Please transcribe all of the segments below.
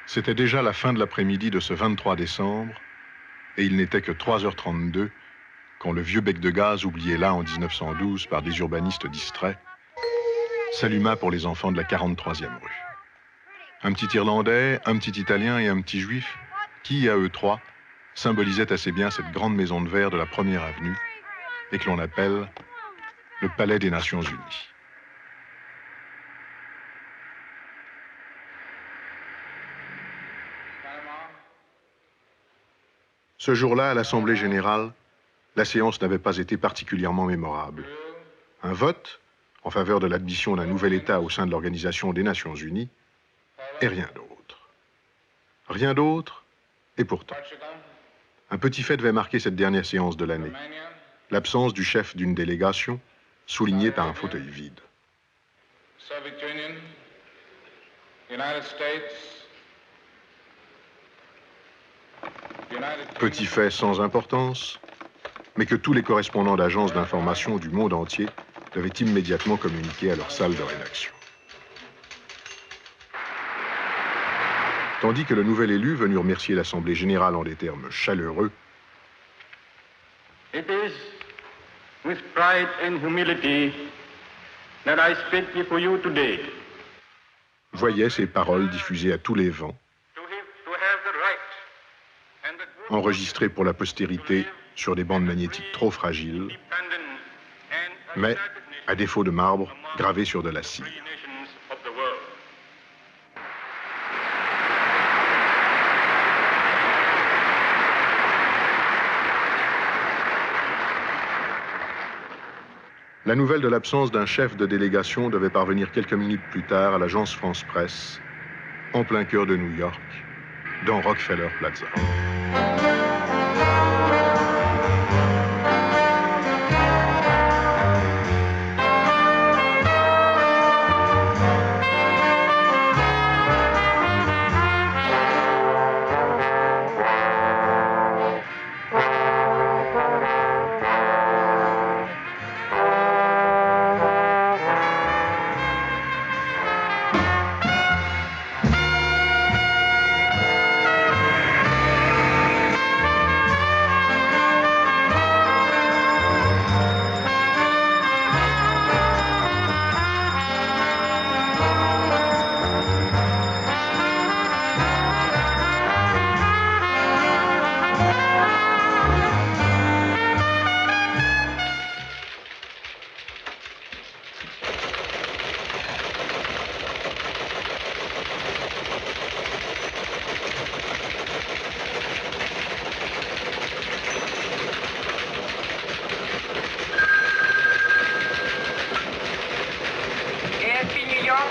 C'était déjà la fin de l'après-midi de ce 23 décembre, et il n'était que 3h32 quand le vieux bec de gaz, oublié là en 1912 par des urbanistes distraits, s'alluma pour les enfants de la 43e rue. Un petit Irlandais, un petit Italien et un petit Juif, qui, à eux trois, symbolisaient assez bien cette grande maison de verre de la première avenue, et que l'on appelle le Palais des Nations Unies. Ce jour-là, à l'Assemblée générale, la séance n'avait pas été particulièrement mémorable. Un vote en faveur de l'admission d'un nouvel État au sein de l'Organisation des Nations Unies, et rien d'autre. Rien d'autre, et pourtant. Un petit fait devait marquer cette dernière séance de l'année. L'absence du chef d'une délégation, soulignée par un fauteuil vide. Petit fait sans importance, mais que tous les correspondants d'agences d'information du monde entier devaient immédiatement communiquer à leur salle de rédaction. Tandis que le nouvel élu, venu remercier l'Assemblée générale en des termes chaleureux, It is with pride and humility that I speak before you today. Voyait ces paroles diffusées à tous les vents, enregistrées pour la postérité sur des bandes magnétiques trop fragiles, mais, à défaut de marbre, gravées sur de la cire. La nouvelle de l'absence d'un chef de délégation devait parvenir quelques minutes plus tard à l'agence France Presse, en plein cœur de New York, dans Rockefeller Plaza.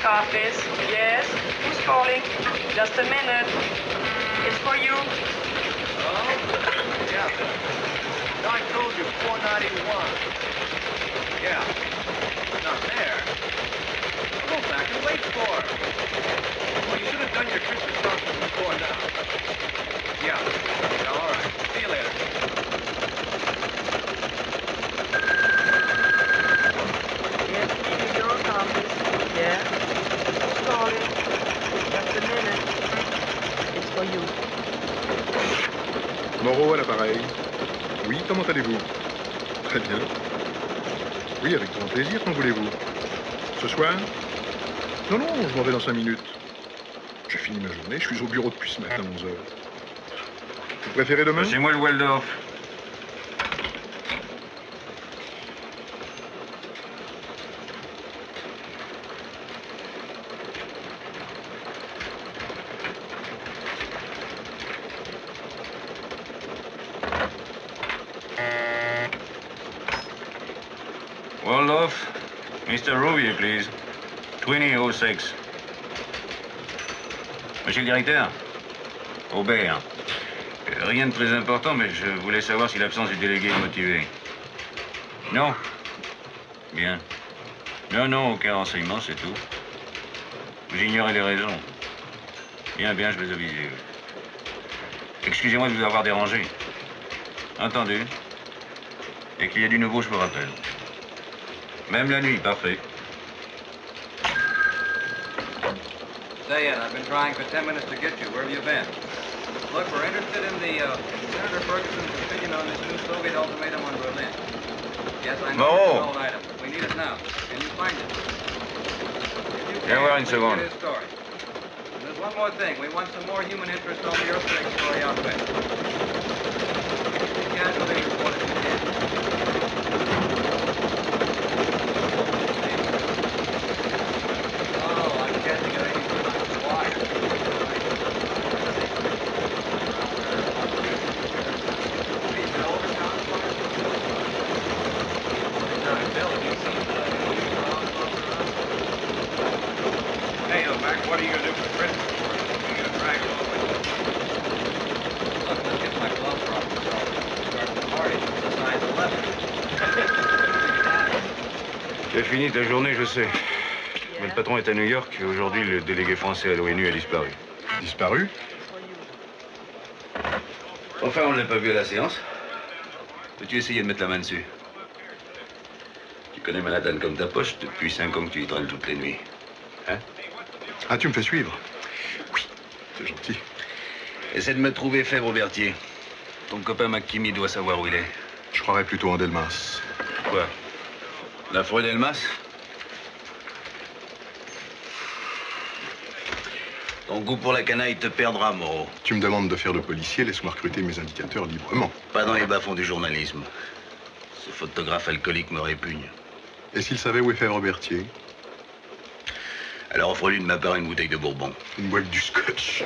Office. Yes? Who's calling? Just a minute. It's for you. Oh? Yeah. No, I told you, 491. Yeah. Not there. Go back and wait for her. Well, you should have done your trip to Stockton before now. Yeah. Yeah, all right. See you later. Yes, New York office. Yeah? Who's calling? Just a minute. It's for you. Moreau à l'appareil. Oui, comment allez-vous? Très bien. Oui, avec grand plaisir, quand voulez-vous? Ce soir? Non, non, je m'en vais dans 5 minutes. J'ai fini ma journée, je suis au bureau depuis ce matin, 11h. Vous préférez demain? C'est moi le Waldorf. Waldorf, Mr. Rouvier, please. 2006. Monsieur le directeur? Aubert. Rien de très important, mais je voulais savoir si l'absence du délégué est motivée. Non? Bien. Non, non, aucun renseignement, c'est tout. Vous ignorez les raisons. Bien, bien, je vais aviser. Excusez-moi de vous avoir dérangé. Entendu. Dès qu'il y a du nouveau, je vous rappelle. Même la nuit, parfait. Say it. I've been trying for 10 minutes to get you. Where have you been? Look, we're interested in Senator Ferguson's opinion on this new Soviet ultimatum on Berlin. Yes, I know it's an old item, but we need it now. Can you find it? Viens voir une seconde. His story. And there's one more thing. We want some more human interest on the earthquake story out west. Casualty reported to dead. Oh, I'm catching a lady from the wire. Hey, Mac, what are you going to do for Christmas? You're going to drag him over. Look, let's get my gloves off and start the party. It's a size 11. Tu as fini ta journée, je sais. Mais le patron est à New York et aujourd'hui, le délégué français à l'ONU a disparu. Disparu? Enfin, on ne l'a pas vu à la séance. Peux-tu essayer de mettre la main dessus? Tu connais Manhattan comme ta poche depuis 5 ans que tu y traînes toutes les nuits. Hein? Ah, tu me fais suivre? Oui, c'est gentil. Essaie de me trouver Fèvre Berthier. Ton copain McKimmy doit savoir où il est. Je croirais plutôt en Delmas. Quoi? La forêt d'Elmas? Ton goût pour la canaille te perdra, Moreau. Tu me demandes de faire le policier, laisse-moi recruter mes indicateurs librement. Pas dans les bas-fonds du journalisme. Ce photographe alcoolique me répugne. Et s'il savait où est Fèvre Berthier? Alors offre-lui de ma part une bouteille de Bourbon. Une boîte du scotch.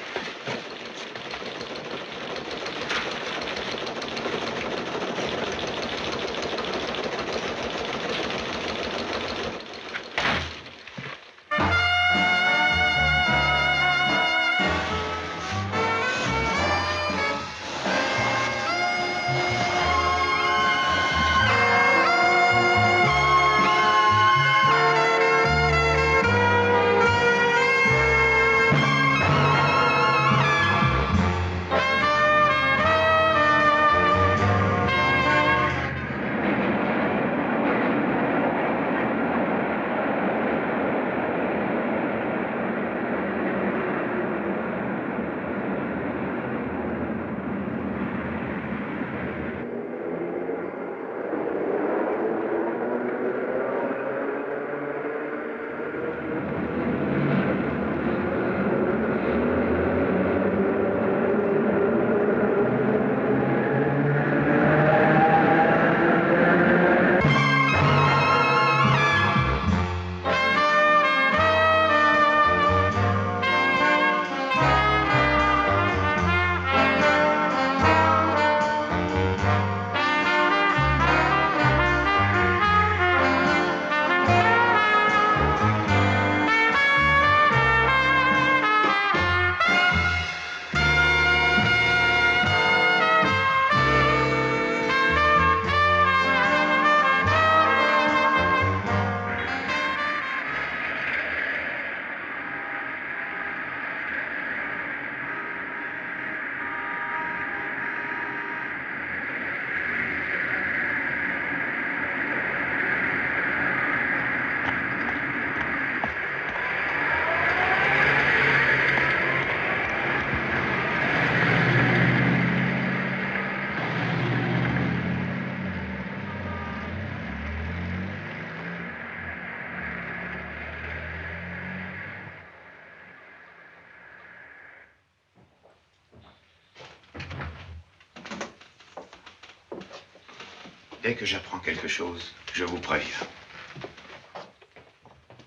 Dès que j'apprends quelque chose, je vous préviens.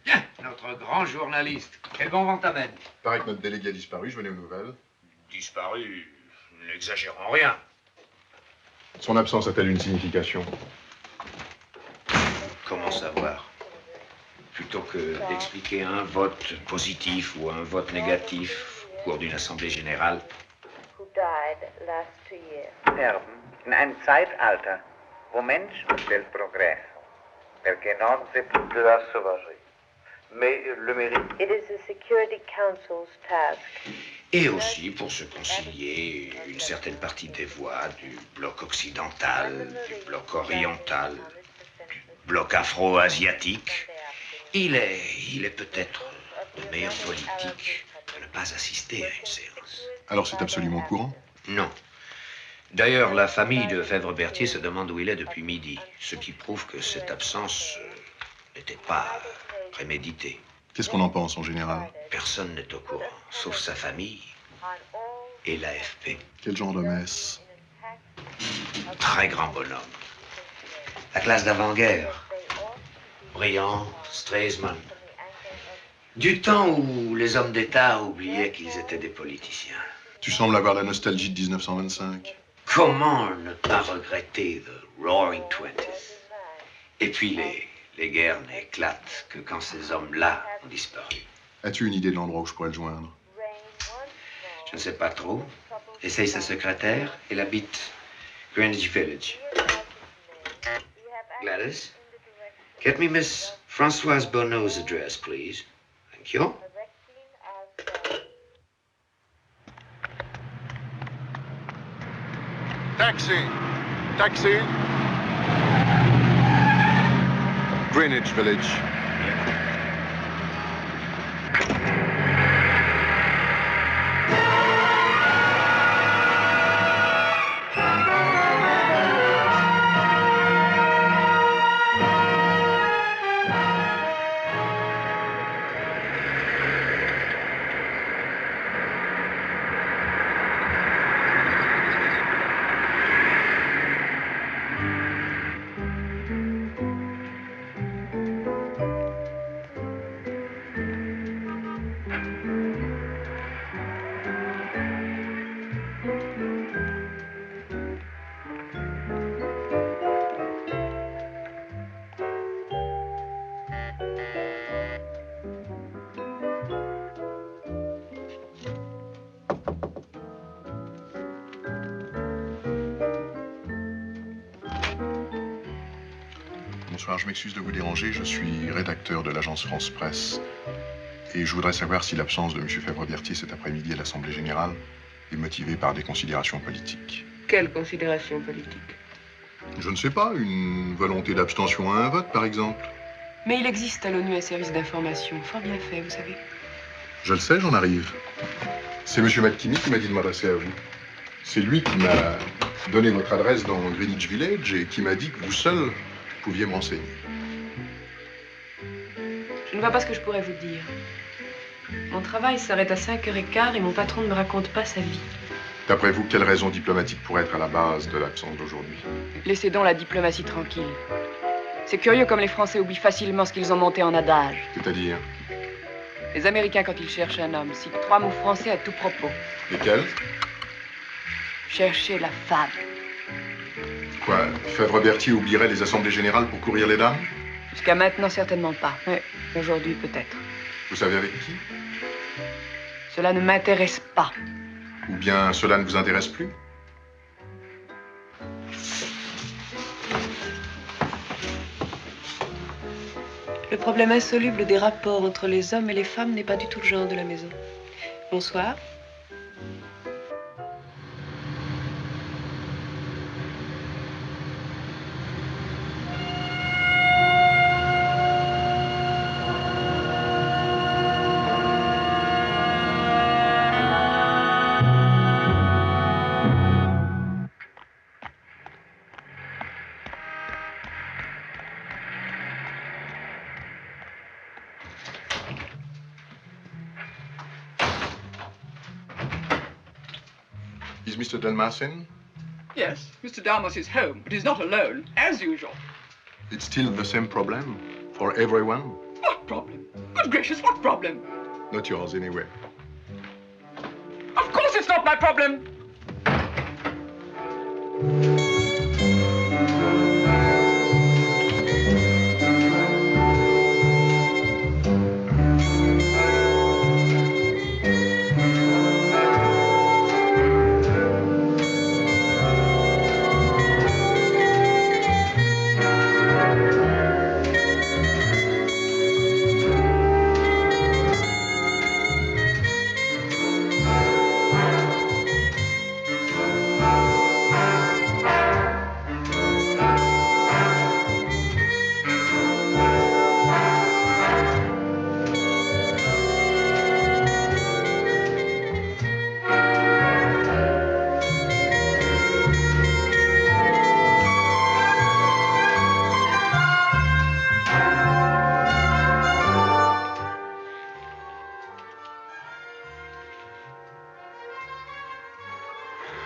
Bien, notre grand journaliste. Quel bon vent t'amène? Paraît que notre délégué a disparu, je venais aux nouvelles. Disparu? N'exagérons rien. Son absence a-t-elle une signification? Comment savoir? Plutôt que d'expliquer un vote positif ou un vote négatif au cours d'une assemblée générale. Who died last 2 years. Erben in ein Zeitalter, wo Mensch del progresso, perché non c'est de la sauvagerie, mais le mérite. It is the Security Council's task. Et aussi pour se concilier une certaine partie des voix du bloc occidental, du bloc oriental, du bloc afro-asiatique. Il est peut-être le meilleur politique pas assister à une séance. Alors c'est absolument courant? Non. D'ailleurs, la famille de Fèvre-Berthier se demande où il est depuis midi, ce qui prouve que cette absence n'était pas préméditée. Qu'est-ce qu'on en pense en général? Personne n'est au courant, sauf sa famille et l'AFP. Quel genre de messe? Très grand bonhomme. La classe d'avant-guerre. Briand, Stresemann. Du temps où les hommes d'État oubliaient qu'ils étaient des politiciens. Tu sembles avoir la nostalgie de 1925. Comment ne pas regretter the Roaring Twenties? Et puis les guerres n'éclatent que quand ces hommes-là ont disparu. As-tu une idée de l'endroit où je pourrais le joindre? Je ne sais pas trop. Essaye sa secrétaire. Elle habite Greenwich Village. Gladys, get me Miss Françoise Bonneau's address, please. Thank you. Taxi! Taxi! Greenwich Village. Bonsoir, je m'excuse de vous déranger. Je suis rédacteur de l'agence France Presse. Et je voudrais savoir si l'absence de M. Fèvre-Berthier cet après-midi à l'Assemblée générale est motivée par des considérations politiques. Quelles considérations politiques? Je ne sais pas, une volonté d'abstention à un vote, par exemple. Mais il existe à l'ONU un service d'information, fort bien fait, vous savez. Je le sais, j'en arrive. C'est M. McKinney qui m'a dit de m'adresser à vous. C'est lui qui m'a donné votre adresse dans Greenwich Village et qui m'a dit que vous seul pouviez me renseigner. Je ne vois pas ce que je pourrais vous dire. Mon travail s'arrête à 5h15 et mon patron ne me raconte pas sa vie. D'après vous, quelle raison diplomatique pourrait être à la base de l'absence d'aujourd'hui? Laissez donc la diplomatie tranquille. C'est curieux comme les Français oublient facilement ce qu'ils ont monté en adage. C'est-à-dire? Les Américains, quand ils cherchent un homme, citent 3 mots français à tout propos. Lesquels? Chercher la femme. Quoi, Fèvre-Berthier oublierait les assemblées générales pour courir les dames? Jusqu'à maintenant, certainement pas. Mais aujourd'hui, peut-être. Vous savez avec qui? Cela ne m'intéresse pas. Ou bien cela ne vous intéresse plus? Le problème insoluble des rapports entre les hommes et les femmes n'est pas du tout le genre de la maison. Bonsoir. Is Mr. Delmas in? Yes, Mr. Dalmas is home, but he's not alone, as usual. It's still the same problem for everyone? What problem? Good gracious, what problem? Not yours, anyway. Of course it's not my problem!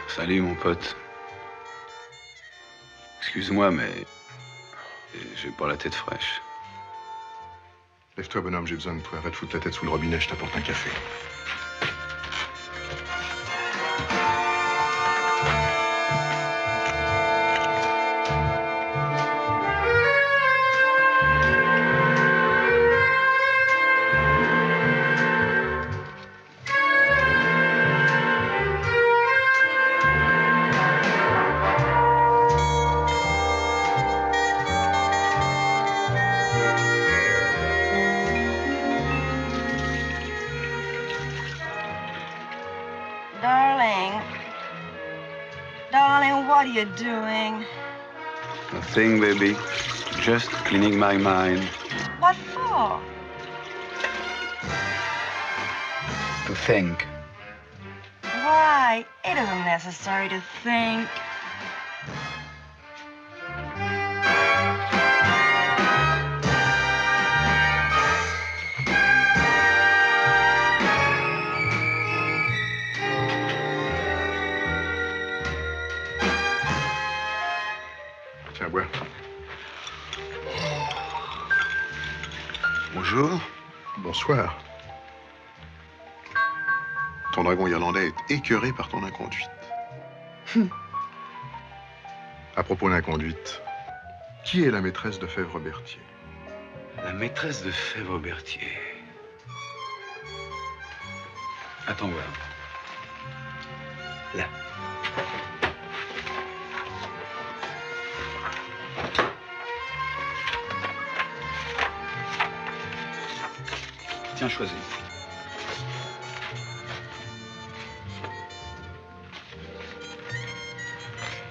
Salut, mon pote. Excuse-moi, mais j'ai pas la tête fraîche. Lève-toi, bonhomme, j'ai besoin de toi. Va te foutre la tête sous le robinet, je t'apporte un café. Darling, what are you doing? Nothing, baby. Just cleaning my mind. What for? To think. Why? It isn't necessary to think. Tiens, bois. Bonjour. Bonsoir. Ton dragon irlandais est écœuré par ton inconduite. À propos d'inconduite, qui est la maîtresse de Fèvre-Berthier? La maîtresse de Fèvre-Berthier. Attends voir. Là. Tiens, choisis.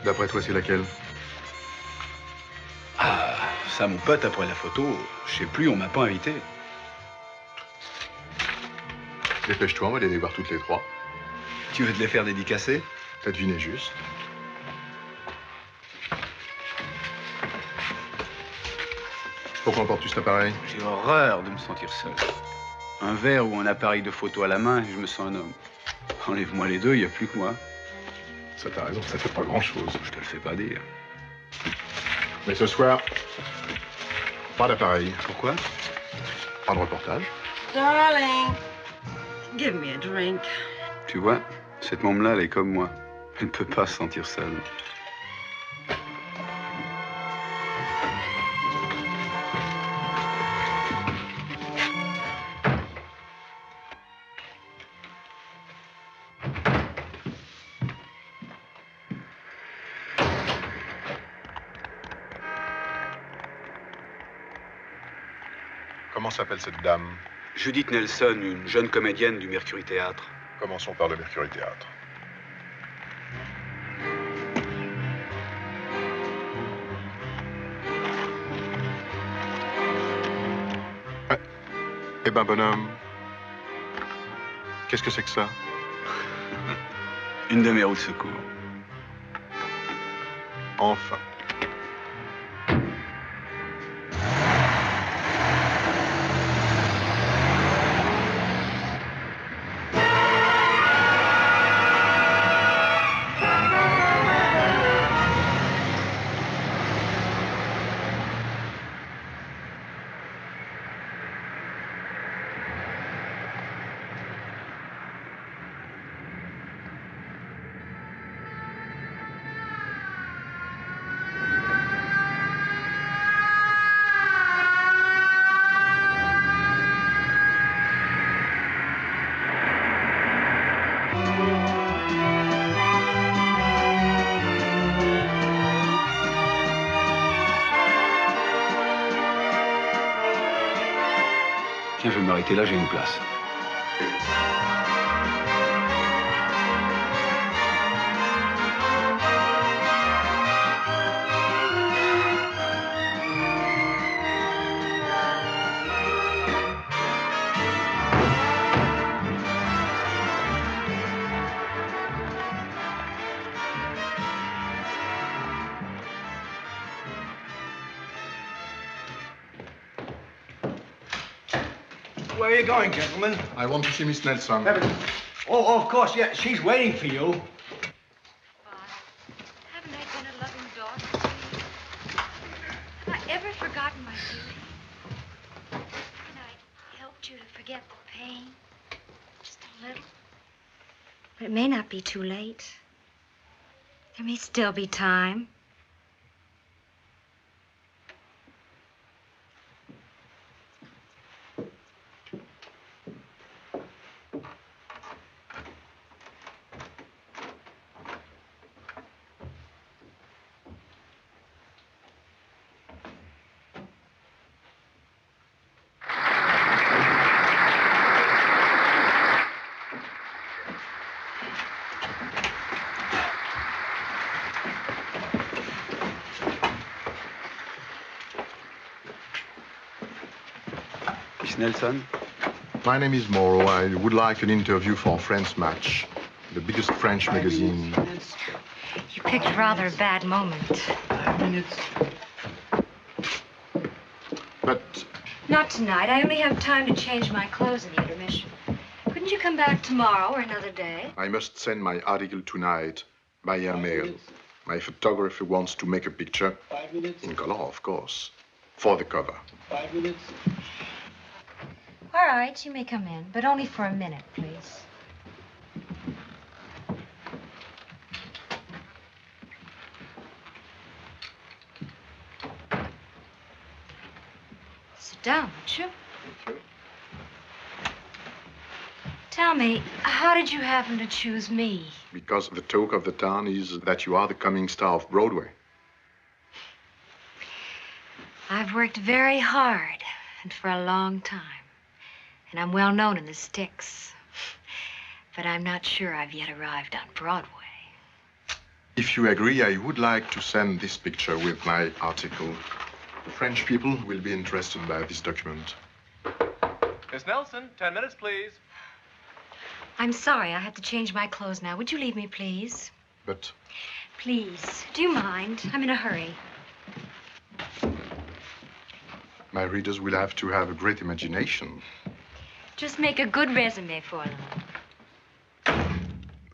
D'après toi, c'est laquelle? Ah, ça, mon pote, après la photo, je sais plus, on m'a pas invité. Dépêche-toi, on va les voir toutes les trois. Tu veux te les faire dédicacer? T'as deviné juste. Pourquoi emportes-tu cet appareil? J'ai horreur de me sentir seul. Un verre ou un appareil de photo à la main et je me sens un homme. Enlève-moi les deux, il n'y a plus que moi. Ça, t'as raison, ça fait pas grand-chose. Je te le fais pas dire. Mais ce soir, pas d'appareil. Pourquoi? Pas de reportage. Darling, give me a drink. Tu vois, cette môme-là, elle est comme moi. Elle ne peut pas se sentir seule. Comment s'appelle cette dame? Judith Nelson, une jeune comédienne du Mercury Théâtre. Commençons par le Mercury Théâtre. Eh ben, bonhomme, qu'est-ce que c'est que ça? Une de mes roues de secours. Enfin. Tiens, je vais m'arrêter là, j'ai une place. Where are you going, gentlemen? I want to see Miss Nelson. Oh, of course, yeah. She's waiting for you. forgotten my duty. And I helped you to forget the pain. Just a little. But it may not be too late. There may still be time. Miss Nelson? My name is Moreau. I would like an interview for France Match, the biggest French magazine. You picked rather a bad moment. 5 minutes. But Not tonight. I only have time to change my clothes in the intermission. Couldn't you come back tomorrow or another day? I must send my article tonight by airmail. My photographer wants to make a picture, 5 minutes. in color, of course, for the cover. 5 minutes. All right, you may come in, but only for a minute, please. Sit down, won't you? Thank you. Tell me, how did you happen to choose me? Because the talk of the town is that you are the coming star of Broadway. I've worked very hard and for a long time. And I'm well known in the sticks. But I'm not sure I've yet arrived on Broadway. If you agree, I would like to send this picture with my article. The French people will be interested by this document. Miss Nelson, 10 minutes, please. I'm sorry, I have to change my clothes now. Would you leave me, please? But Please. Do you mind? I'm in a hurry. my readers will have to have a great imagination. Just make a good resume for them.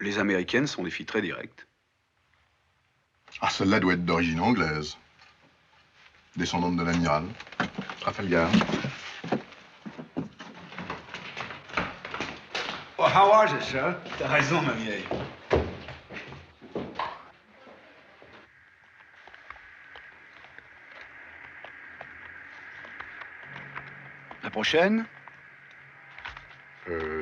Les Américaines sont des filles très directes. Ah, celle-là doit être d'origine anglaise. Descendante de l'amiral. Trafalgar. Well, how was it, sir? T'as raison, ma vieille. La prochaine,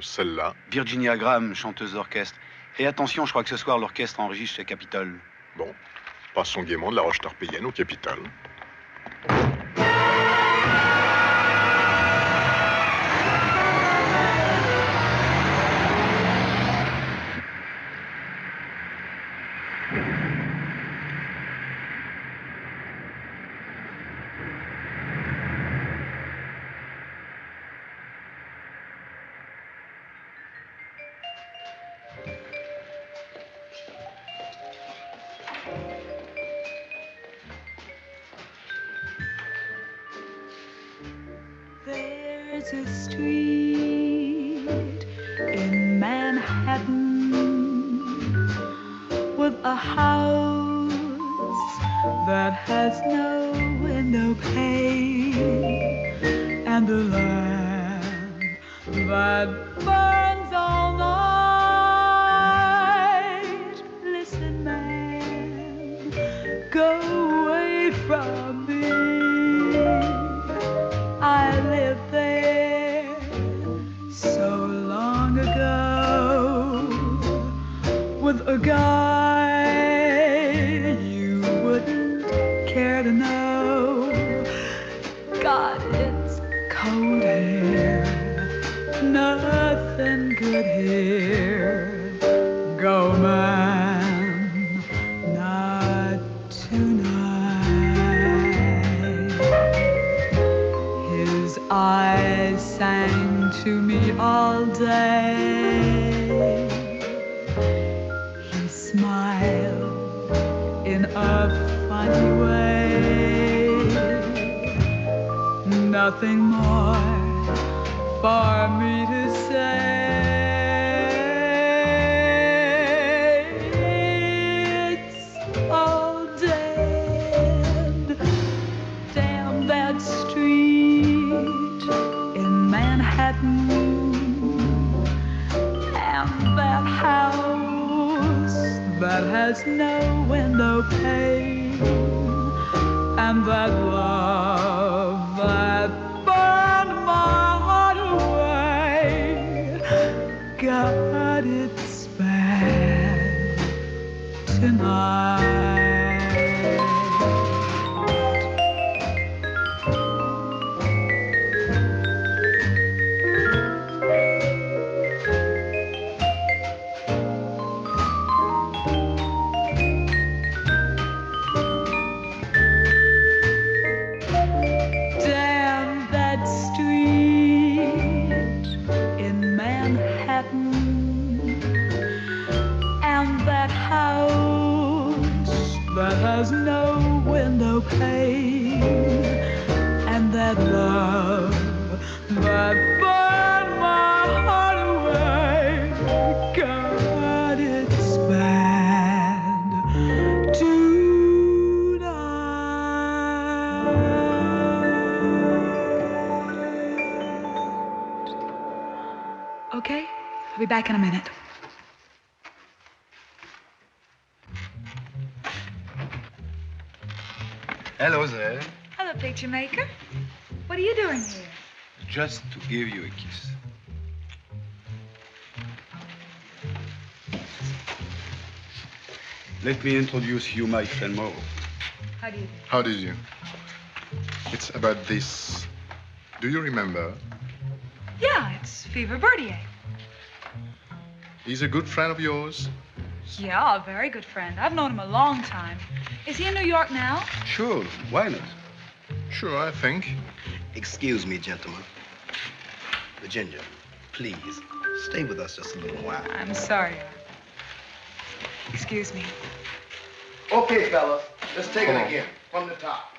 Celle-là. Virginia Graham, chanteuse d'orchestre. Et attention, je crois que ce soir, l'orchestre enregistre chez Capitol. Bon. Passons gaiement de la Roche-Tarpéienne au Capitole. There's a street in Manhattan with a house that has no window pane and a lamp that burns all night. Listen, man, go away from me. I lived there so long ago with a guy you wouldn't care to know. God, it's cold here, nothing good here. Go, man, not tonight. His eyes sang to me all day. He smiled in a funny way. Nothing more for me to say. It's all dead. Damn that that has no window pane, and that love that burned my heart away got its back tonight. Has no window pane, and that love that burned my heart away got its band tonight. Okay, I'll be back in a minute. Hello there. Hello, picture maker. What are you doing here? Just to give you a kiss. Let me introduce you my friend Moreau. How do you do? How did you? It's about this. Do you remember? Yeah, it's Fever Bertier. He's a good friend of yours? Yeah, a very good friend. I've known him a long time. Is he in New York now? Sure, why not? Sure, I think. Excuse me, gentlemen. Virginia, please, stay with us just a little while. I'm sorry. Excuse me. Okay, fellas, let's take it again, from the top.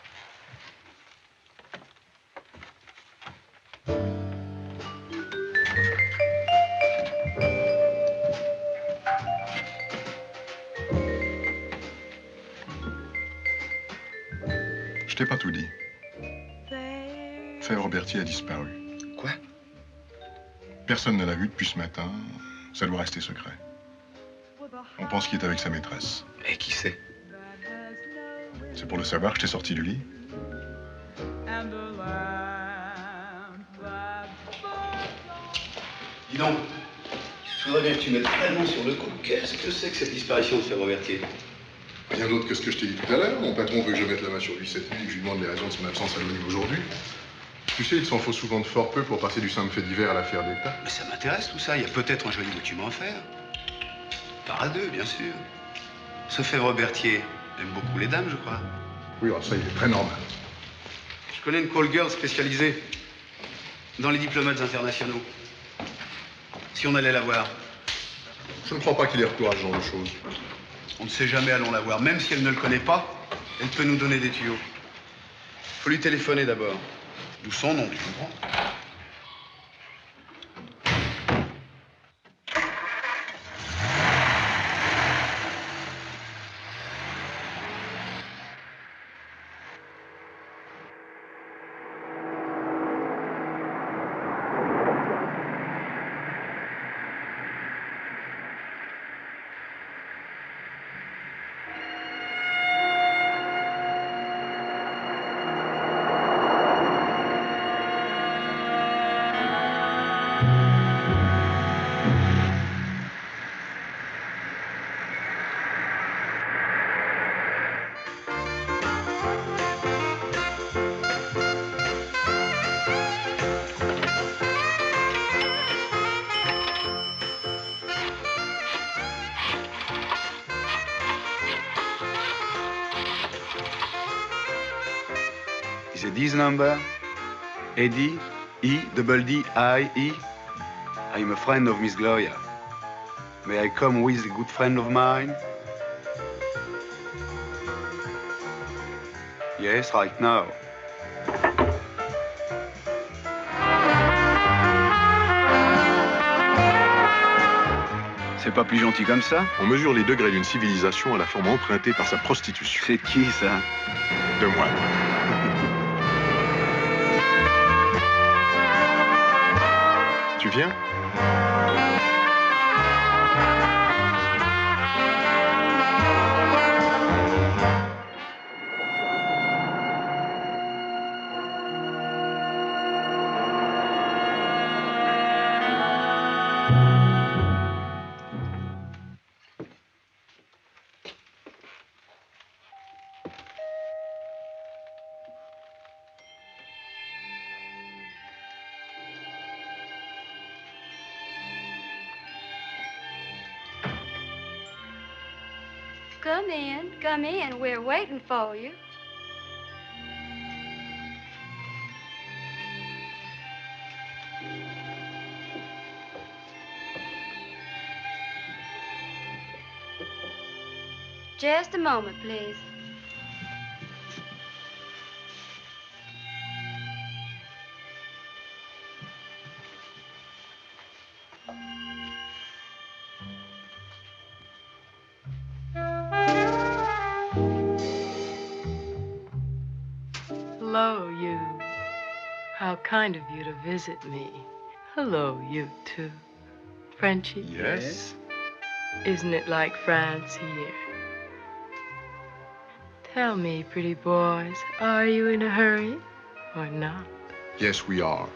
Je t'ai pas tout dit. Fèvre Berthier a disparu. Quoi? Personne ne l'a vu depuis ce matin. Ça doit rester secret. On pense qu'il est avec sa maîtresse. Et qui c'est? C'est pour le savoir que je t'ai sorti du lit. Dis donc, je voudrais bien que tu mettes vraiment sur le coup. Qu'est-ce que c'est que cette disparition de Fèvre Berthier? Rien d'autre que ce que je t'ai dit tout à l'heure. Mon patron veut que je mette la main sur lui cette nuit et que je lui demande les raisons de son absence anonyme aujourd'hui. Tu sais, il s'en faut souvent de fort peu pour passer du simple fait divers à l'affaire d'État. Mais ça m'intéresse tout ça. Il y a peut-être un joli document à faire. Par à deux, bien sûr. Ce Fèvre Berthier aime beaucoup les dames, je crois. Oui, alors ça, il est très normal. Je connais une call girl spécialisée dans les diplomates internationaux. Si on allait la voir. Je ne crois pas qu'il ait recours à ce genre de choses. On ne sait jamais, allons la voir. Même si elle ne le connaît pas, elle peut nous donner des tuyaux. Faut lui téléphoner d'abord. D'où son nom, tu comprends? Is it this number? Eddie, E-double-D-I-E. I am a friend of Miss Gloria. May I come with a good friend of mine? Yes, right now. C'est pas plus gentil comme ça? On mesure les degrés d'une civilisation à la forme empruntée par sa prostitution. C'est qui, ça? De moi. Tu viens? come in. Come in. We're waiting for you. Just a moment, please. Hello, you. How kind of you to visit me. Hello, you too. Frenchie? Yes? Isn't it like France here? Tell me, pretty boys, are you in a hurry or not? Yes, we are.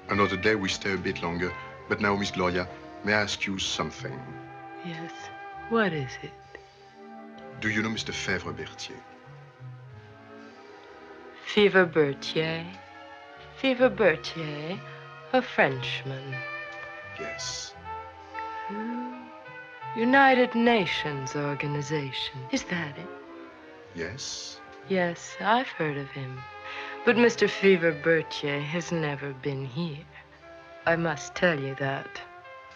Another day we stay a bit longer. But now, Miss Gloria, may I ask you something? Yes. What is it? Do you know Mr. Fèvre-Berthier? Fèvre-Berthier? Fèvre-Berthier, a Frenchman. Yes. United Nations Organization. Is that it? Yes. Yes, I've heard of him. But Mr. Fèvre-Berthier has never been here. I must tell you that.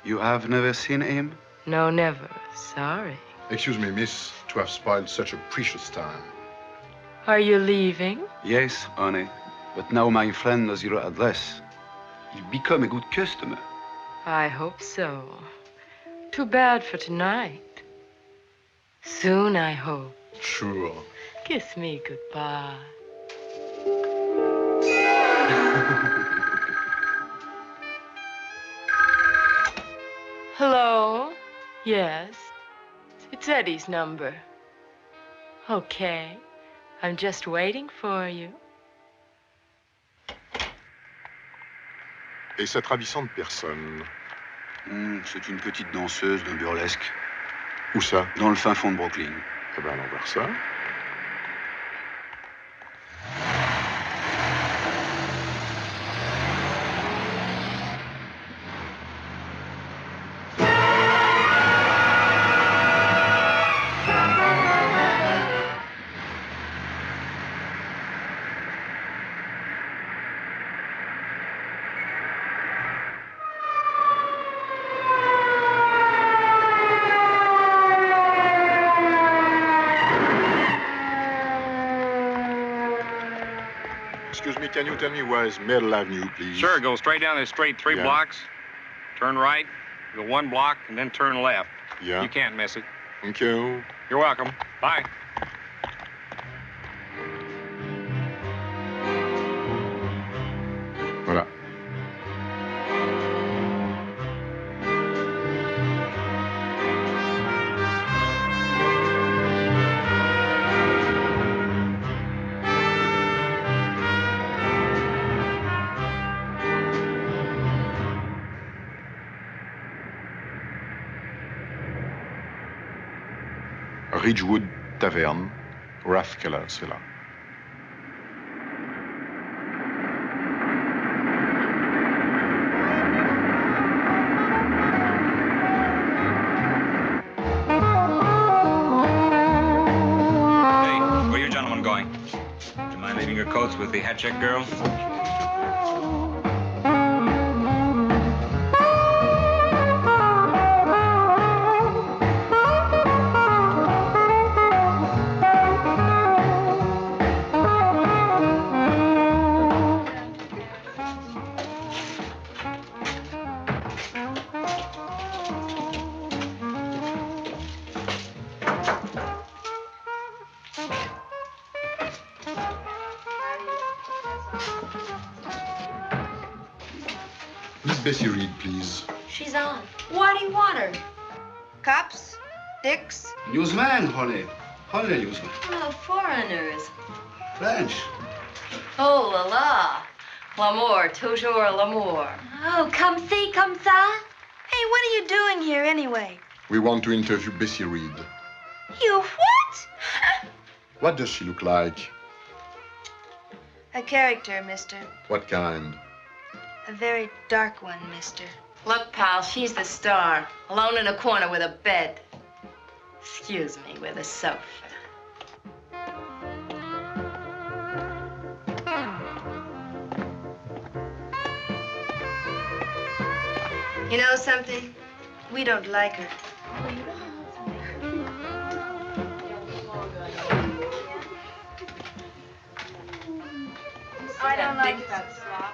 You have never seen him? No, never. Sorry. Excuse me, miss, to have spoiled such a precious time. Are you leaving? Yes, honey. But now my friend knows your address. You'll become a good customer. I hope so. Too bad for tonight. Soon, I hope. Sure. Kiss me goodbye. Hello? Yes. It's Eddie's number. Okay. I'm just waiting for you. Et cette ravissante personne? C'est une petite danseuse d'un burlesque. Où ça? Dans le fin fond de Brooklyn. Eh ben, allons voir ça. Excuse me, can you tell me where is Middle Avenue, please? Sure, go straight down this street, three Yeah. blocks, turn right, go 1 block, and then turn left. Yeah. You can't miss it. Thank you. You're welcome. Bye. Voilà. Ridgewood Taverne, Rathkeller, c'est là. Hey, where are you gentlemen going? Do you mind leaving your coats with the hat check girl? Miss Bessie Reed, please. She's on. Why do you want her? Cops? Dicks? Newsman, honey. Honey, newsman. Oh, foreigners. French. Oh, la la. L'amour, toujours l'amour. Oh, come see, come ça. Hey, what are you doing here anyway? We want to interview Bessie Reed. You what? What does she look like? A character, mister. What kind? A very dark one, mister. Look, pal, she's the star. Alone in a corner with a bed. Excuse me, with a sofa. You know something? We don't like her. I don't like that slop.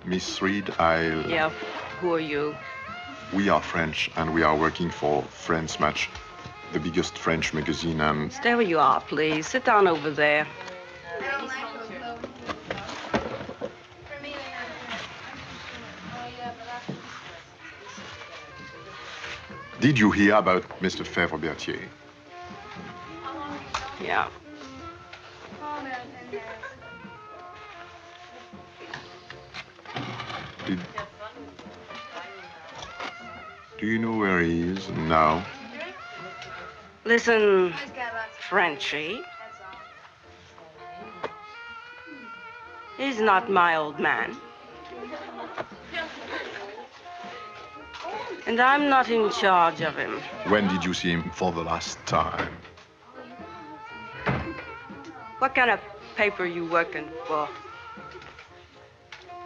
Miss Reed, I'll... Yeah, who are you? We are French, and we are working for France Match, the biggest French magazine, and... Stay where you are, please. Sit down over there. I don't like her. Did you hear about Mr. Fèvre-Berthier? Yeah. Do you know where he is now? Listen, Frenchie. He's not my old man. And I'm not in charge of him. When did you see him for the last time? What kind of paper are you working for?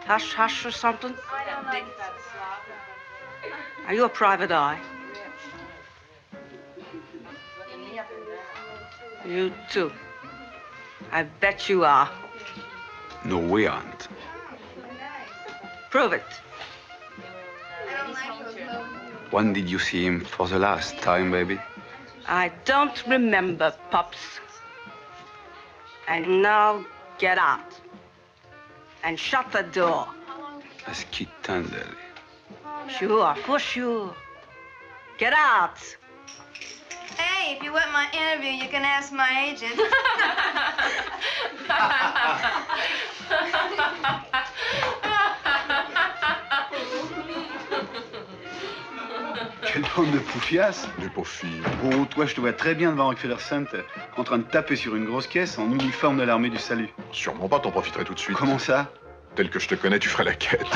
Hush Hush or something? I don't like that slop. Are you a private eye? You too. I bet you are. No, we aren't. Prove it. When did you see him for the last time, baby? I don't remember, Pops. And now get out. And shut the door. Ask it tenderly. Sure, for sure. Get out. Hey, if you want my interview, you can ask my agent. Quelle bande de poufiasses. Les pauvres filles. Oh, toi, je te vois très bien devant Rockefeller Center, en train de taper sur une grosse caisse en uniforme de l'armée du salut. Sûrement pas, t'en profiterais tout de suite. Comment ça? Tel que je te connais, tu ferais la quête.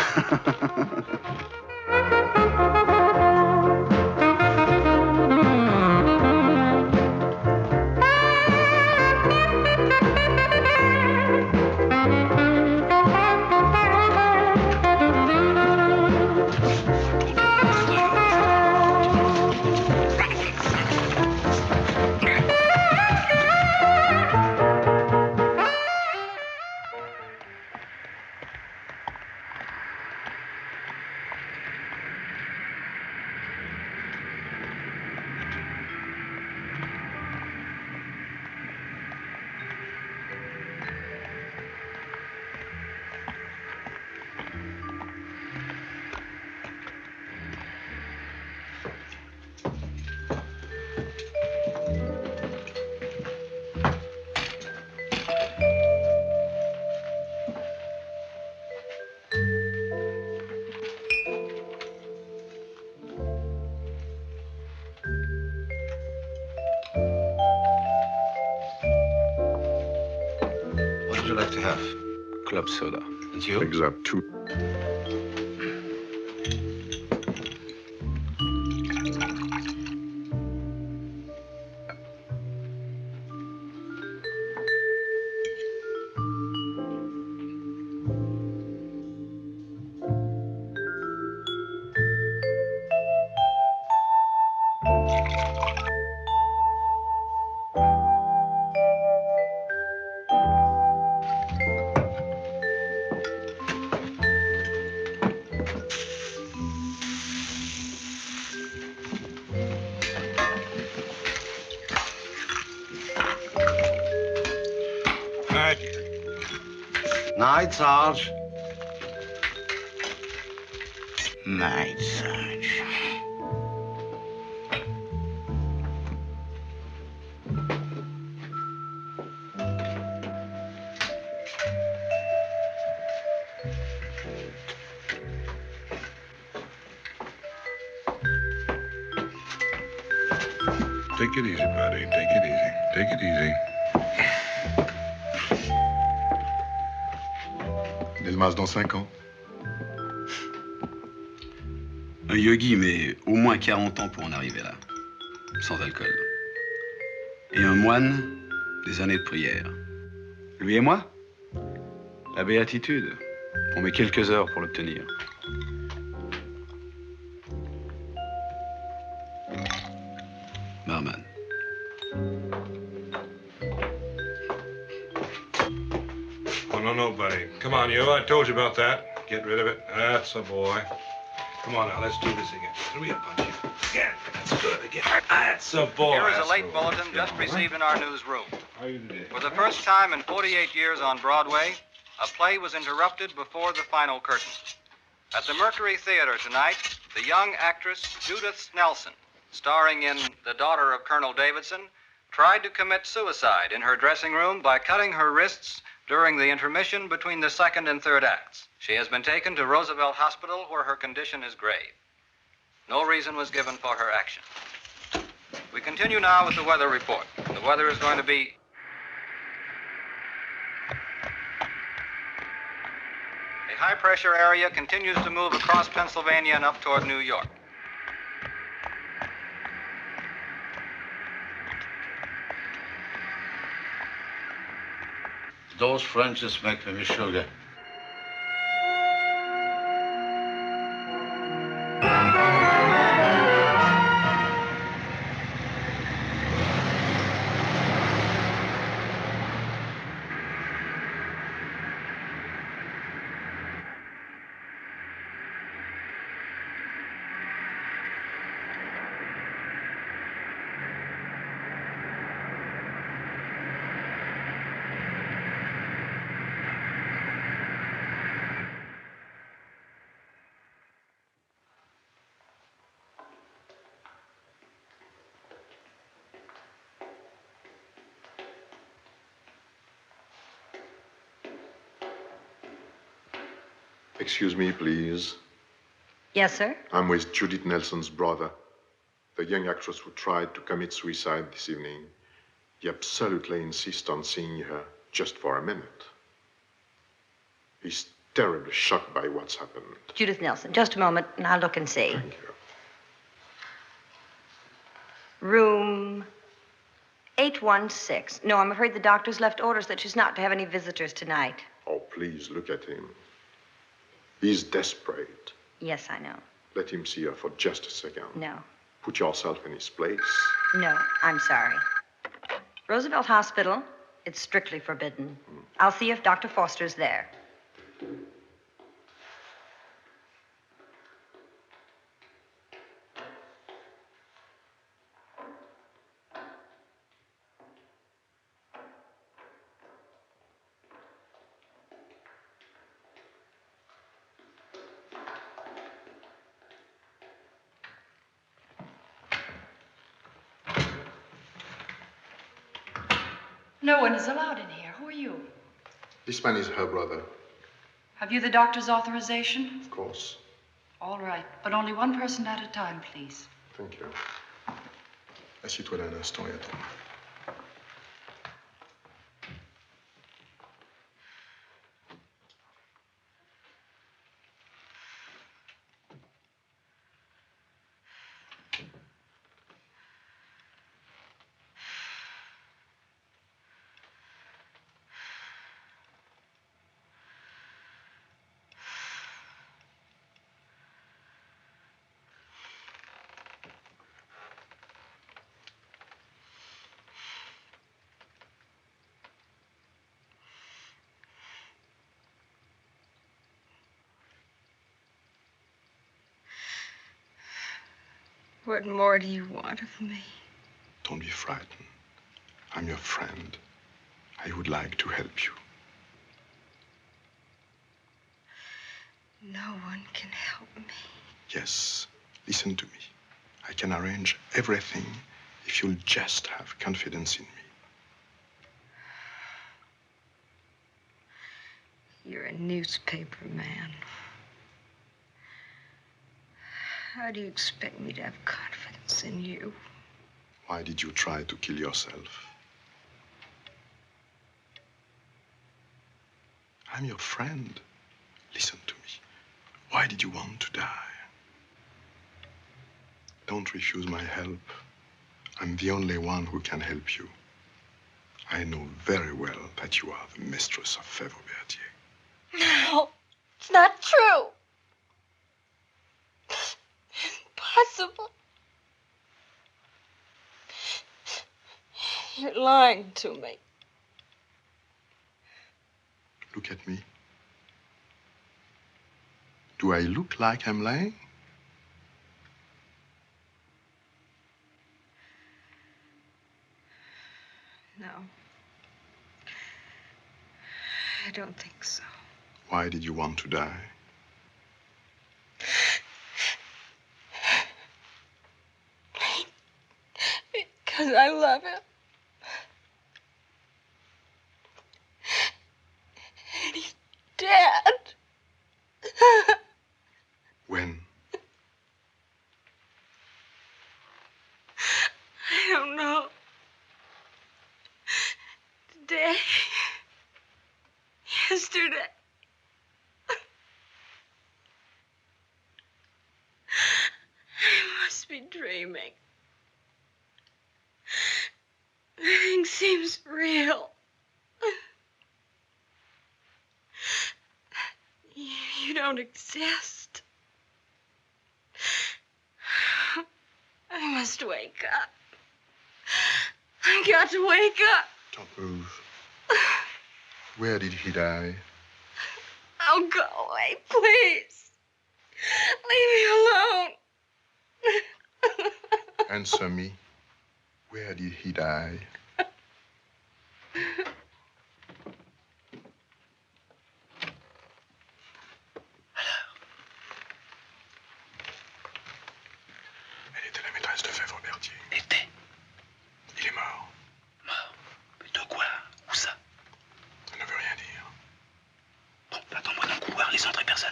What would you like to have? Club soda. And you? Exact, two. Night, Sarge. Night, Sarge. Take it easy, buddy. Take it easy. Take it easy. Delmas dans 5 ans. Un yogi, mais au moins 40 ans pour en arriver là. Sans alcool. Et un moine, des années de prière. Lui et moi, la béatitude. On met quelques heures pour l'obtenir. Barman. Oh, no, buddy. Come on, you. I told you about that. Get rid of it. That's a boy. Come on now, let's do this again. Three a punch. Again. That's good. Again. That's a boy. Here is a That's late good. bulletin just received in our newsroom. How you today? For the first time in 48 years on Broadway, a play was interrupted before the final curtain. At the Mercury Theater tonight, the young actress Judith Nelson, starring in The Daughter of Colonel Davidson, tried to commit suicide in her dressing room by cutting her wrists during the intermission between the second and third acts. She has been taken to Roosevelt Hospital, where her condition is grave. No reason was given for her action. We continue now with the weather report. The weather is going to be a high-pressure area continues to move across Pennsylvania and up toward New York. Those French just make me sugar. Excuse me, please. Yes, sir? I'm with Judith Nelson's brother, the young actress who tried to commit suicide this evening. He absolutely insists on seeing her just for a minute. He's terribly shocked by what's happened. Judith Nelson. Just a moment, and I'll look and see. Thank you. Room 816. No, I'm afraid the doctor's left orders that she's not to have any visitors tonight. Oh, please look at him. He's desperate. Yes, I know. Let him see her for just a second. No. Put yourself in his place. No, I'm sorry. Roosevelt Hospital, it's strictly forbidden. I'll see if Dr. Foster's there. No one is allowed in here. Who are you? This man is her brother, Have you the doctor's authorization? of course. All right, but only one person at a time, please. Thank you. Assieds-toi là un instant et attends. What more do you want of me? Don't be frightened. I'm your friend. I would like to help you. No one can help me. Yes, listen to me. I can arrange everything if you'll just have confidence in me. You're a newspaper man. How do you expect me to have confidence in you? Why did you try to kill yourself? I'm your friend. Listen to me. Why did you want to die? Don't refuse my help. I'm the only one who can help you. I know very well that you are the mistress of Fèvre Berthier. No, it's not true. Impossible. You're lying to me. Look at me. Do I look like I'm lying? No. I don't think so. Why did you want to die? Because I love him. And he's dead. When? I don't know. Today. Yesterday. I must be dreaming. Everything seems real. You don't exist. I must wake up. I got to wake up. Don't move. Where did he die? Oh, go away, please. Leave me alone. Answer me. Where did he die? Elle était la maîtresse de Fèvre Berthier. Était. Il est mort. Mort. Mais de quoi? Où ça? Ça ne veut rien dire. Bon, attends-moi dans le couloir, laisse entrer personne.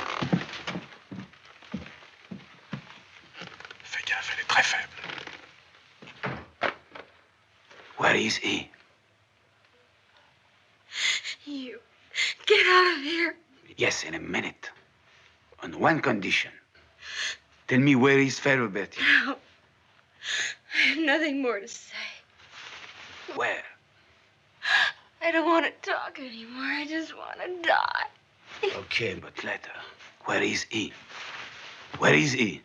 Fais gaffe, elle est très faible. Where is he? You get out of here. Yes, in a minute. On one condition. Tell me where is Fèvre Berthier? No. I have nothing more to say. Where? I don't want to talk anymore. I just want to die. Okay, but later. Where is he? Where is he?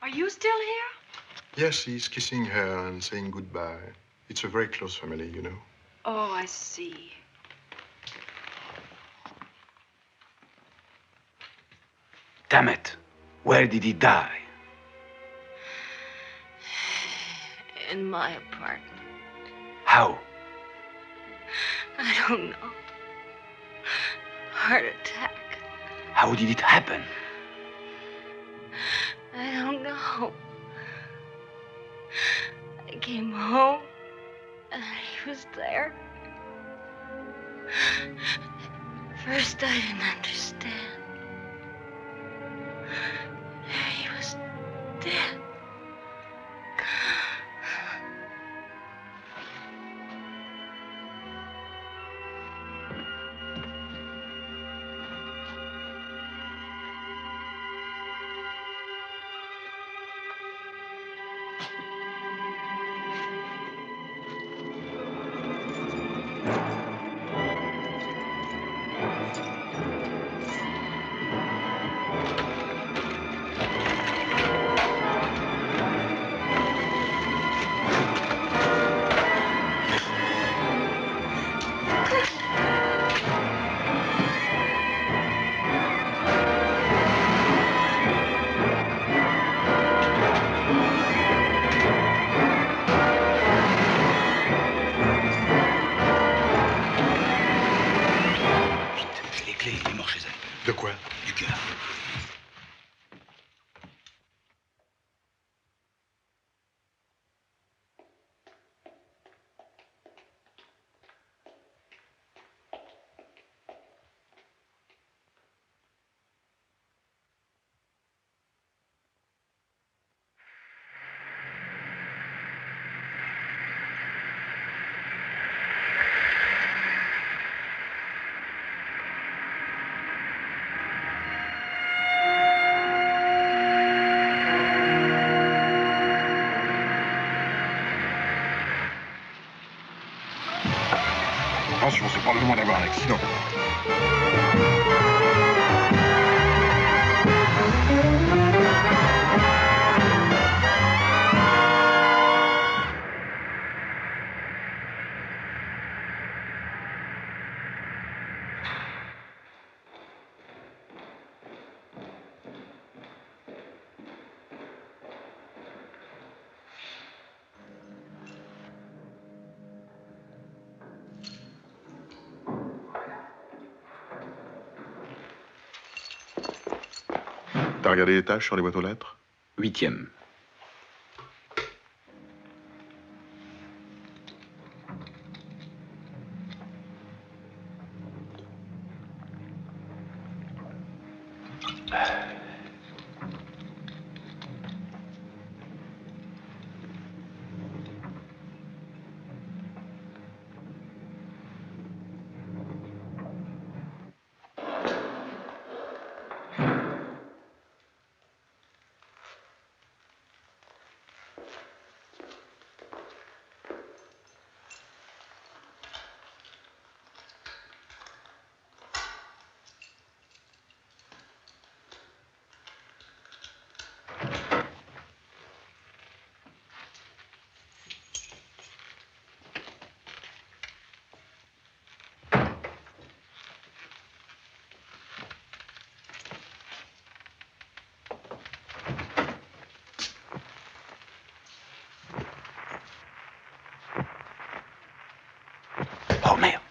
Are you still here? Yes, he's kissing her and saying goodbye. It's a very close family, you know. Oh, I see. Damn it. Where did he die? In my apartment. How? I don't know. Heart attack. How did it happen? I don't know. I came home and he was there. First, I didn't understand. He was dead. De quoi? Du cœur. probablement d'avoir un accident. T'as regardé les tâches sur les boîtes aux lettres? 8e. Oh merde.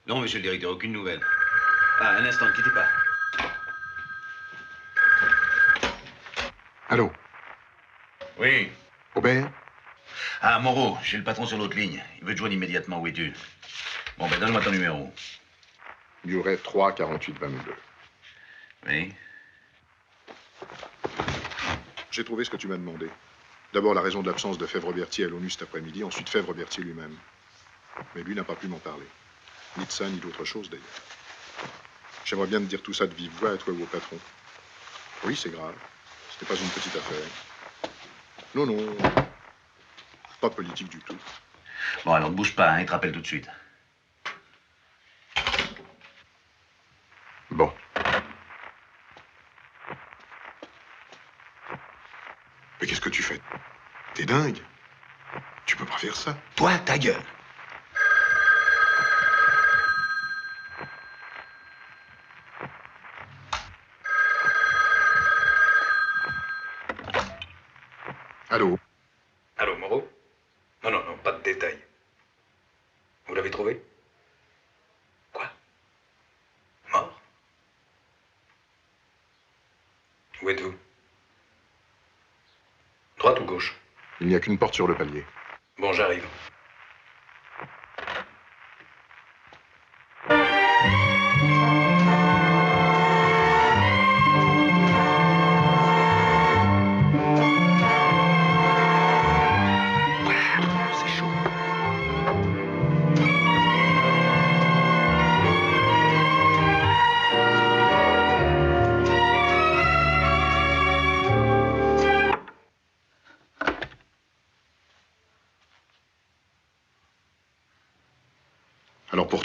Non, monsieur le directeur, aucune nouvelle. Ah, un instant, ne quittez pas. Allô? Oui. Aubert? Ah, Moreau, j'ai le patron sur l'autre ligne. Il veut te joindre immédiatement. Où es-tu? Bon, ben, donne-moi ton numéro. Il y aurait 3 48 22. Oui. J'ai trouvé ce que tu m'as demandé. D'abord, la raison de l'absence de Fèvre-Berthier à l'ONU cet après-midi. Ensuite, Fèvre-Berthier lui-même. Mais lui n'a pas pu m'en parler. Ni de ça, ni d'autre chose, d'ailleurs. J'aimerais bien te dire tout ça de vive voix à toi ou au patron. Oui, c'est grave. Ce n'est pas une petite affaire. Non, non. Pas politique du tout. Bon, alors ne bouge pas, hein, il te rappelle tout de suite. Bon. Mais qu'est-ce que tu fais? T'es dingue. Tu peux pas faire ça. Toi, ta gueule. Allô? Allô, Moreau? Non, non, non, pas de détails. Vous l'avez trouvé? Quoi? Mort? Où êtes-vous? Droite ou gauche? Il n'y a qu'une porte sur le palier. Bon, j'arrive.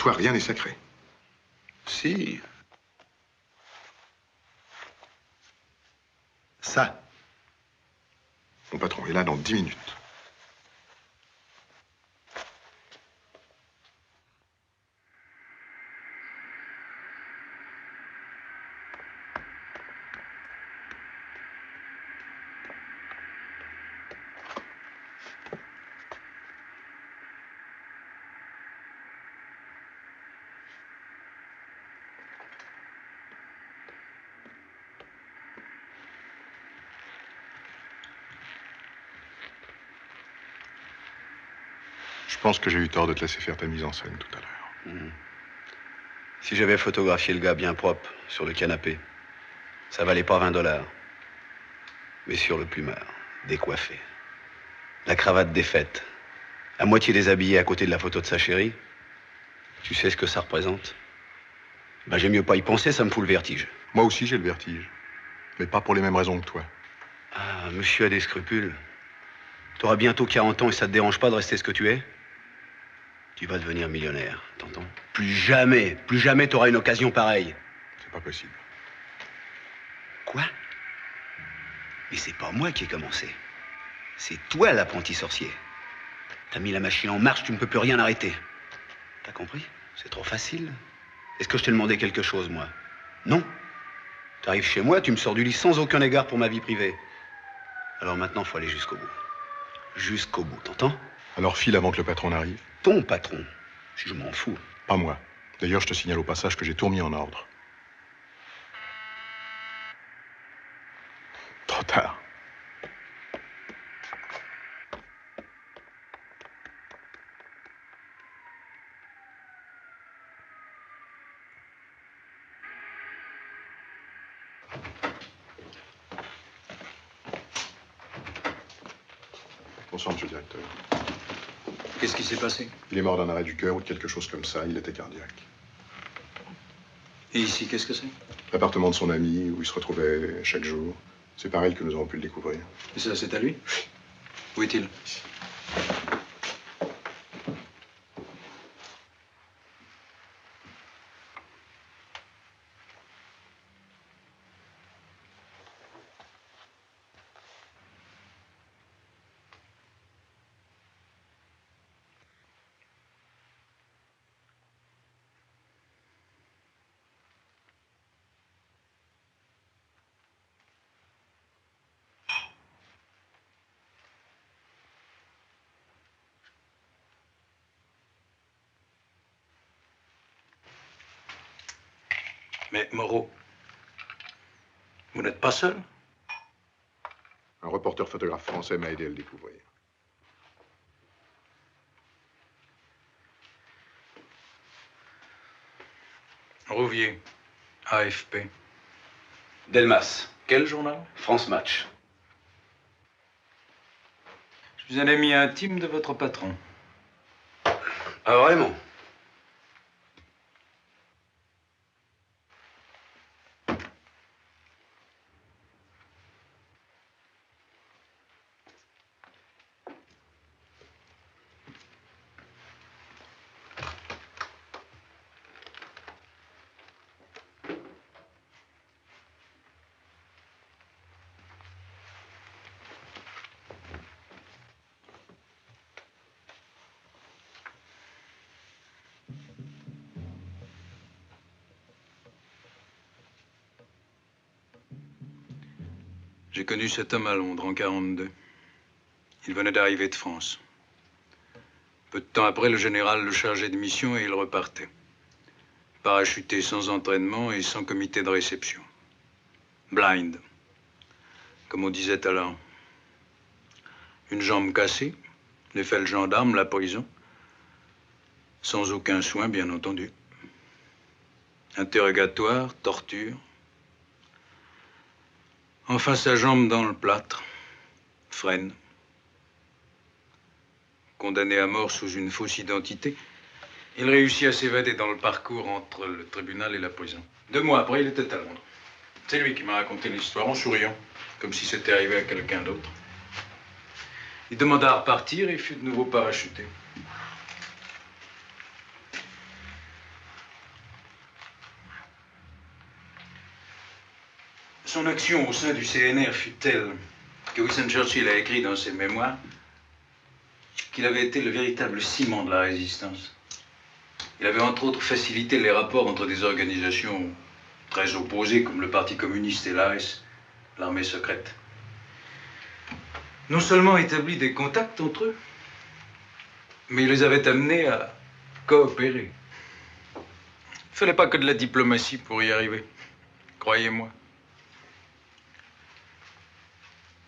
toi, rien n'est sacré. Si. Ça. Mon patron est là dans 10 minutes. Je pense que j'ai eu tort de te laisser faire ta mise en scène tout à l'heure. Si j'avais photographié le gars bien propre sur le canapé, ça valait pas 20 $. Mais sur le plumard, décoiffé, la cravate défaite, à moitié déshabillé à côté de la photo de sa chérie, tu sais ce que ça représente? Ben, j'ai mieux pas y penser, ça me fout le vertige. Moi aussi, j'ai le vertige. Mais pas pour les mêmes raisons que toi. Ah, monsieur a des scrupules. T'auras bientôt 40 ans et ça te dérange pas de rester ce que tu es? Tu vas devenir millionnaire, t'entends? Plus jamais t'auras une occasion pareille. C'est pas possible. Quoi? Mais c'est pas moi qui ai commencé. C'est toi l'apprenti sorcier. T'as mis la machine en marche, tu ne peux plus rien arrêter. T'as compris? C'est trop facile. Est-ce que je t'ai demandé quelque chose, moi? Non. T'arrives chez moi, tu me sors du lit sans aucun égard pour ma vie privée. Alors maintenant, faut aller jusqu'au bout. Jusqu'au bout, t'entends? Alors file avant que le patron n'arrive. Ton patron? Je m'en fous. Pas moi. D'ailleurs, je te signale au passage que j'ai tout remis en ordre. Trop tard. Bonsoir, monsieur le directeur. Qu'est-ce qui s'est passé? Il est mort d'un arrêt du cœur ou de quelque chose comme ça. Il était cardiaque. Et ici, qu'est-ce que c'est? L'appartement de son ami, où il se retrouvait chaque jour. C'est par elle que nous avons pu le découvrir. Et ça, c'est à lui? Où est-il? Mais Moreau, vous n'êtes pas seul? Un reporter photographe français m'a aidé à le découvrir. Rouvier, AFP. Delmas. Quel journal? France Match. Je suis un ami intime de votre patron. Ah, vraiment? J'ai connu cet homme à Londres en 42. Il venait d'arriver de France. Peu de temps après, le général le chargeait de mission et il repartait. Parachuté sans entraînement et sans comité de réception. Blind, comme on disait alors. Une jambe cassée, l'effet le gendarme, la prison. Sans aucun soin, bien entendu. Interrogatoire, torture. Enfin, sa jambe dans le plâtre. Freine. Condamné à mort sous une fausse identité, il réussit à s'évader dans le parcours entre le tribunal et la prison. 2 mois après, il était à Londres. C'est lui qui m'a raconté l'histoire en souriant, comme si c'était arrivé à quelqu'un d'autre. Il demanda à repartir et fut de nouveau parachuté. Son action au sein du CNR fut telle que Winston Churchill a écrit dans ses mémoires qu'il avait été le véritable ciment de la résistance. Il avait entre autres facilité les rapports entre des organisations très opposées comme le Parti communiste et l'AS, l'armée secrète. Non seulement établi des contacts entre eux, mais il les avait amenés à coopérer. Il ne fallait pas que de la diplomatie pour y arriver, croyez-moi.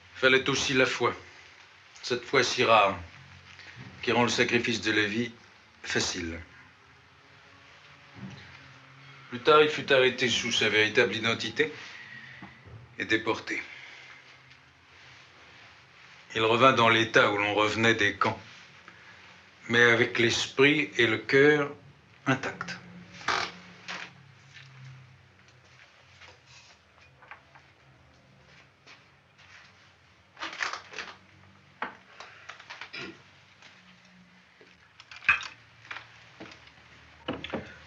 Il fallait aussi la foi, cette foi si rare, qui rend le sacrifice de la vie facile. Plus tard, il fut arrêté sous sa véritable identité et déporté. Il revint dans l'état où l'on revenait des camps, mais avec l'esprit et le cœur intacts.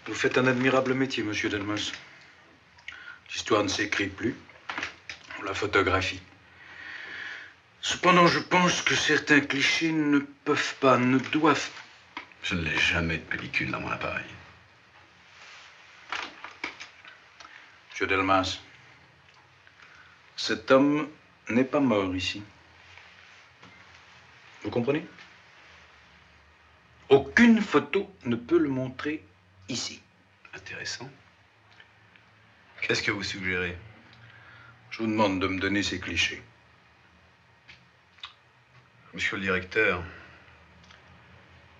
Vous faites un admirable métier, monsieur Delmas. L'histoire ne s'écrit plus, on la photographie. Cependant, je pense que certains clichés ne peuvent pas, ne doivent... Je ne l'ai jamais de pellicule dans mon appareil. Monsieur Delmas, cet homme n'est pas mort ici. Vous comprenez? Aucune photo ne peut le montrer ici. Intéressant. Qu'est-ce que vous suggérez? Je vous demande de me donner ces clichés. Monsieur le directeur,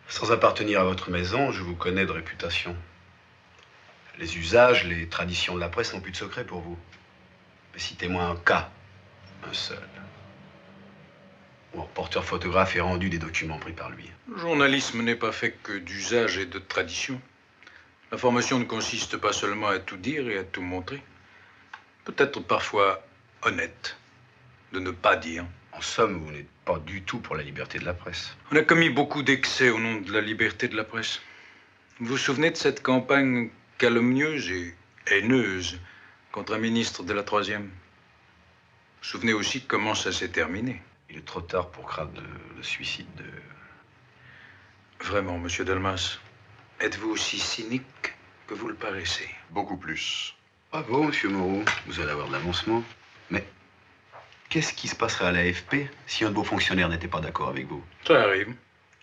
sans appartenir à votre maison, je vous connais de réputation. Les usages, les traditions de la presse n'ont plus de secret pour vous. Mais citez-moi un cas, un seul, où un reporter photographe ait rendu des documents pris par lui. Le journalisme n'est pas fait que d'usages et de traditions. L'information ne consiste pas seulement à tout dire et à tout montrer. Peut-être parfois honnête de ne pas dire. En somme, vous n'êtes pas du tout pour la liberté de la presse. On a commis beaucoup d'excès au nom de la liberté de la presse. Vous vous souvenez de cette campagne calomnieuse et haineuse contre un ministre de la Troisième? Vous vous souvenez aussi de comment ça s'est terminé? Il est trop tard pour craindre le suicide de... Vraiment, monsieur Delmas, êtes-vous aussi cynique que vous le paraissez? Beaucoup plus. Bravo, monsieur Moreau. Vous allez avoir de l'avancement. Mais qu'est-ce qui se passerait à l'AFP si un de vos fonctionnaires n'était pas d'accord avec vous? Ça arrive.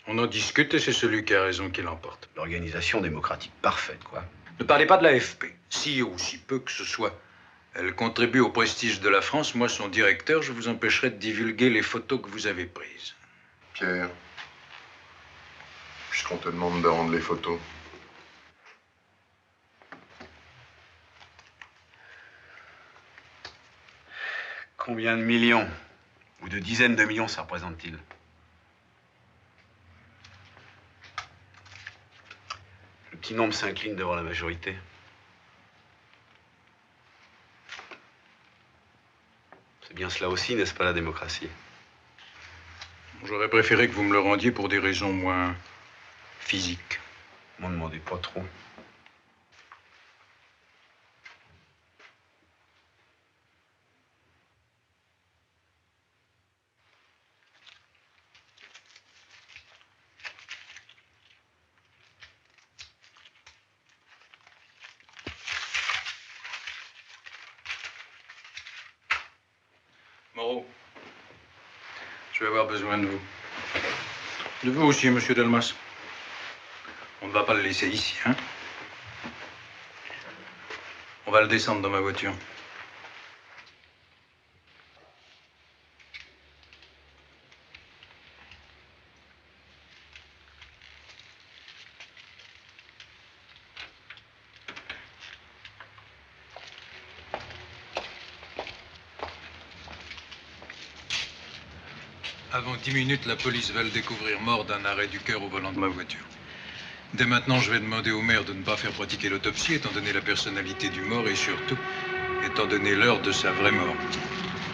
On en discute et c'est celui qui a raison qui l'emporte. L'organisation démocratique parfaite, quoi. Ne parlez pas de l'AFP. Si ou si peu que ce soit, elle contribue au prestige de la France. Moi, son directeur, je vous empêcherai de divulguer les photos que vous avez prises. Pierre, puisqu'on te demande de rendre les photos. Combien de millions ou de dizaines de millions ça représente-t-il? Le petit nombre s'incline devant la majorité. C'est bien cela aussi, n'est-ce pas, la démocratie? J'aurais préféré que vous me le rendiez pour des raisons moins physiques. M'en demandez pas trop. Moreau, je vais avoir besoin de vous. De vous aussi, monsieur Delmas. On ne va pas le laisser ici, hein? On va le descendre dans ma voiture. Avant 10 minutes, la police va le découvrir mort d'un arrêt du cœur au volant de ma voiture. Dès maintenant, je vais demander au maire de ne pas faire pratiquer l'autopsie, étant donné la personnalité du mort et surtout, étant donné l'heure de sa vraie mort.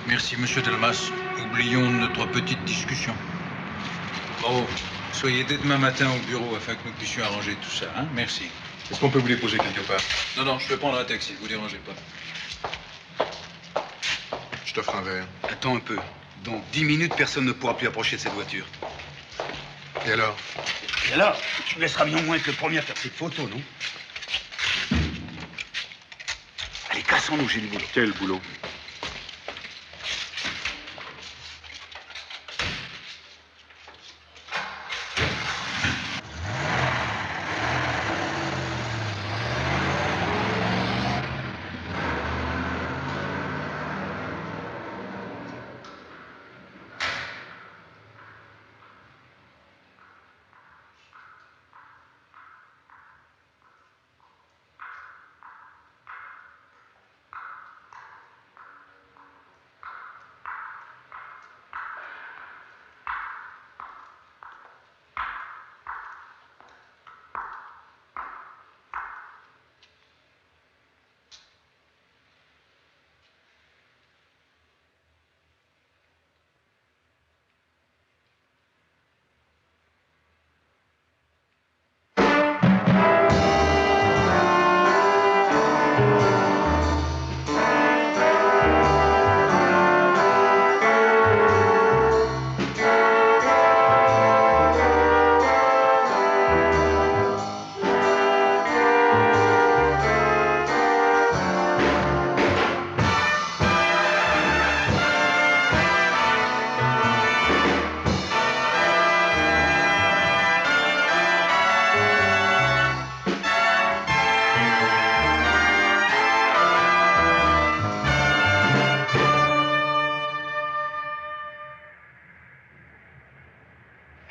Merci, monsieur Delmas. Oublions notre petite discussion. Bon, soyez dès demain matin au bureau afin que nous puissions arranger tout ça, hein? Merci. Est-ce qu'on peut vous déposer quelque part? Non, je vais prendre un taxi, ne vous dérangez pas. t'offre un verre. Attends un peu. Dans 10 minutes, personne ne pourra plus approcher de cette voiture. Et alors? Et alors, tu me laisseras bien au moins être le premier à faire cette photo, non? Allez, cassons-nous, j'ai du boulot. Quel boulot?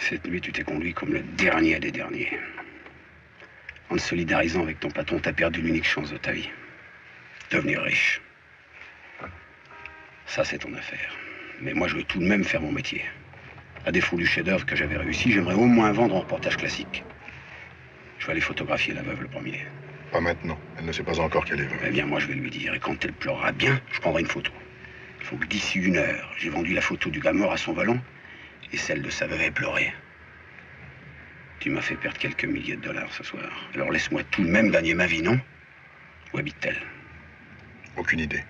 Cette nuit, tu t'es conduit comme le dernier des derniers. En te solidarisant avec ton patron, t'as perdu l'unique chance de ta vie. Devenir riche. Ça, c'est ton affaire. Mais moi, je veux tout de même faire mon métier. À défaut du chef-d'œuvre que j'avais réussi, j'aimerais au moins vendre en reportage classique. Je vais aller photographier la veuve le premier. Pas maintenant. Elle ne sait pas encore qu'elle est veuve. Eh bien, moi, je vais lui dire. Et quand elle pleurera bien, je prendrai une photo. Il faut que d'ici 1 heure, j'ai vendu la photo du gars mort à son volant et celle de sa veuve éplorée. Tu m'as fait perdre quelques milliers de dollars ce soir. Alors laisse-moi tout de même gagner ma vie, non? Où habite-t-elle? Aucune idée.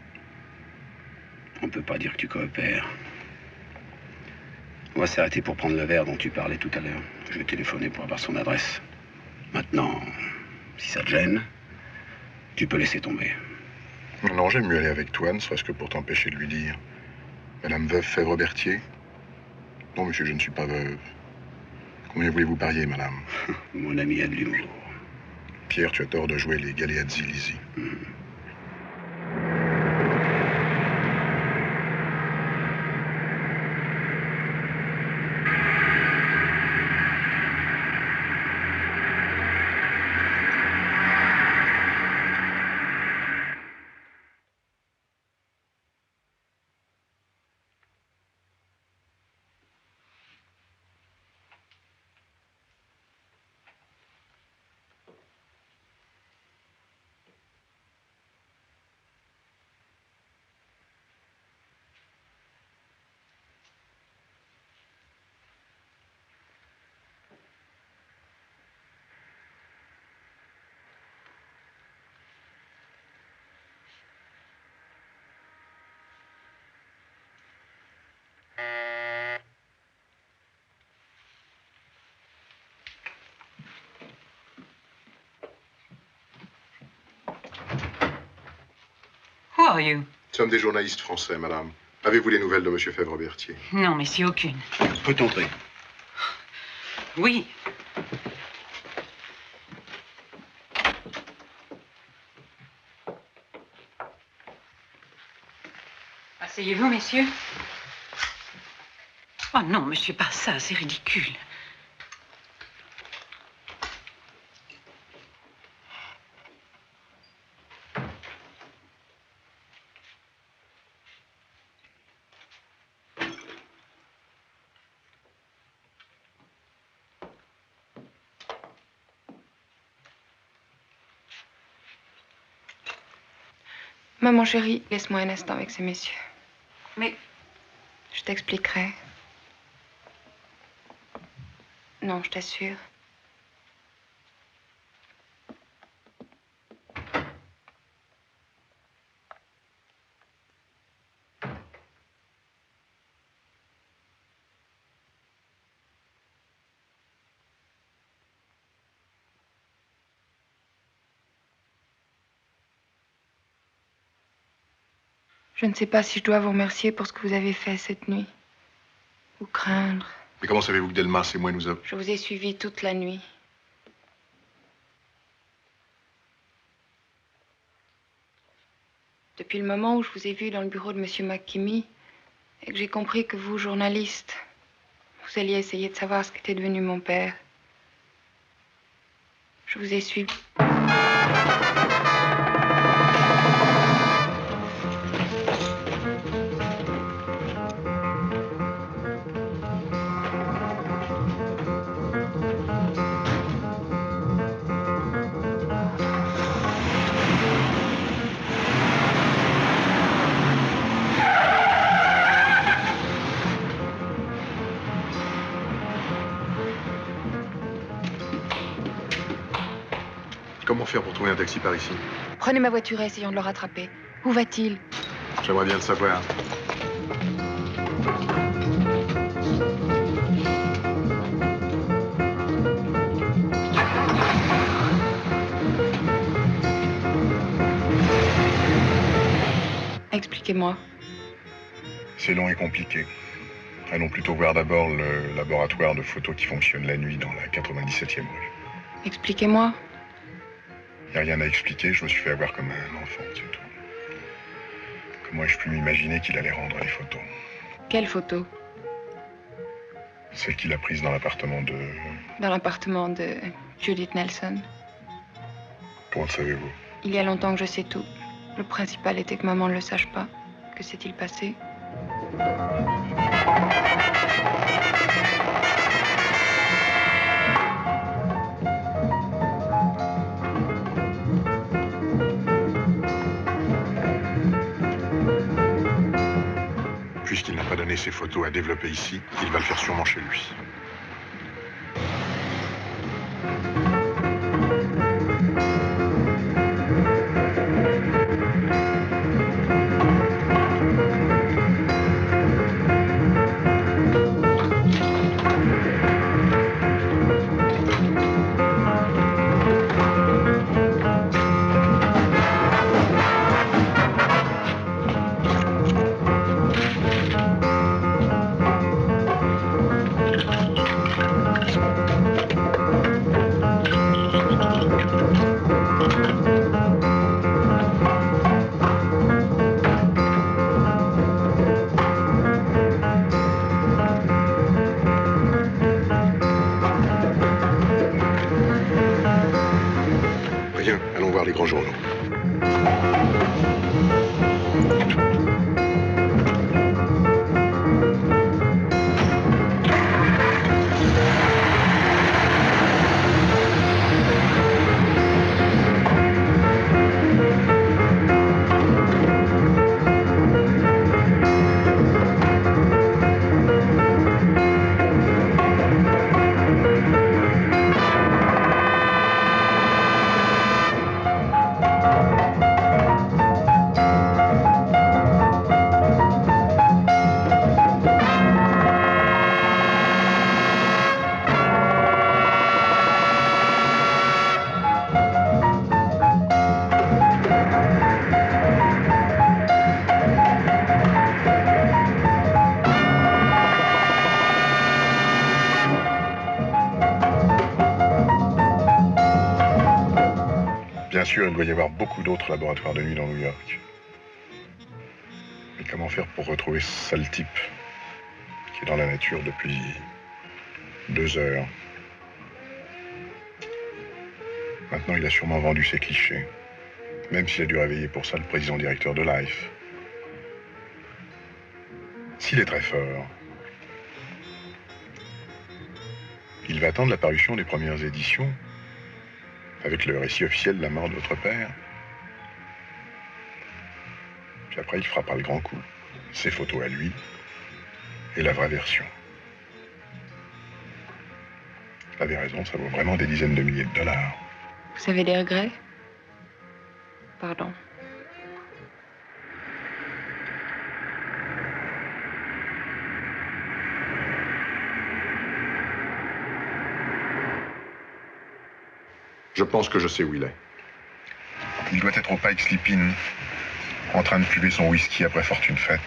On peut pas dire que tu coopères. On va s'arrêter pour prendre le verre dont tu parlais tout à l'heure. Je vais téléphoner pour avoir son adresse. Maintenant, si ça te gêne, tu peux laisser tomber. Non, j'aime mieux aller avec toi, ne serait-ce que pour t'empêcher de lui dire. Madame veuve Fèvre-Berthier? Non, monsieur, je ne suis pas veuve. Combien voulez-vous parier, madame? Mon ami a de l'humour. Pierre, tu as tort de jouer les Galeazzi Lisi. Who are you? Nous sommes des journalistes français, madame. Avez-vous les nouvelles de monsieur Fèvre-Berthier? Non, mais si aucune. Peut entrer. Oui. Asseyez-vous, messieurs. Oh non, monsieur, pas ça, c'est ridicule. Maman chérie, laisse-moi un instant avec ces messieurs. Mais... Je t'expliquerai. Non, je t'assure. Je ne sais pas si je dois vous remercier pour ce que vous avez fait cette nuit. Ou craindre. Mais comment savez-vous que Delmas et moi nous avons... Je vous ai suivi toute la nuit. Depuis le moment où je vous ai vu dans le bureau de M. McKimmy et que j'ai compris que vous, journaliste, vous alliez essayer de savoir ce qu'était devenu mon père, je vous ai suivi. Comment faire pour trouver un taxi par ici? Prenez ma voiture et essayons de le rattraper. Où va-t-il? J'aimerais bien le savoir. Expliquez-moi. C'est long et compliqué. Allons plutôt voir d'abord le laboratoire de photos qui fonctionne la nuit dans la 97e rue. Expliquez-moi. Il n'y a rien à expliquer, je me suis fait avoir comme un enfant, c'est tout. Comment ai-je pu m'imaginer qu'il allait rendre les photos? Quelle photo? Celle qu'il a prise dans l'appartement de... Dans l'appartement de Judith Nelson. Comment le savez-vous? Il y a longtemps que je sais tout. Le principal était que maman ne le sache pas. Que s'est-il passé? Puisqu'il n'a pas donné ses photos à développer ici, il va le faire sûrement chez lui. Rien, allons voir les grands journaux. Bien sûr, il doit y avoir beaucoup d'autres laboratoires de nuit dans New York. Mais comment faire pour retrouver ce sale type qui est dans la nature depuis 2 heures? Maintenant, il a sûrement vendu ses clichés. Même s'il a dû réveiller pour ça le président directeur de Life. S'il est très fort, il va attendre la parution des premières éditions avec le récit officiel de la mort de votre père. Puis après, il frappera le grand coup. Ses photos à lui et la vraie version. Vous avez raison, ça vaut vraiment des dizaines de milliers de dollars. Vous avez des regrets? Pardon. Je pense que je sais où il est. Il doit être au Pike Sleep Inn, en train de cuver son whisky après fortune faite.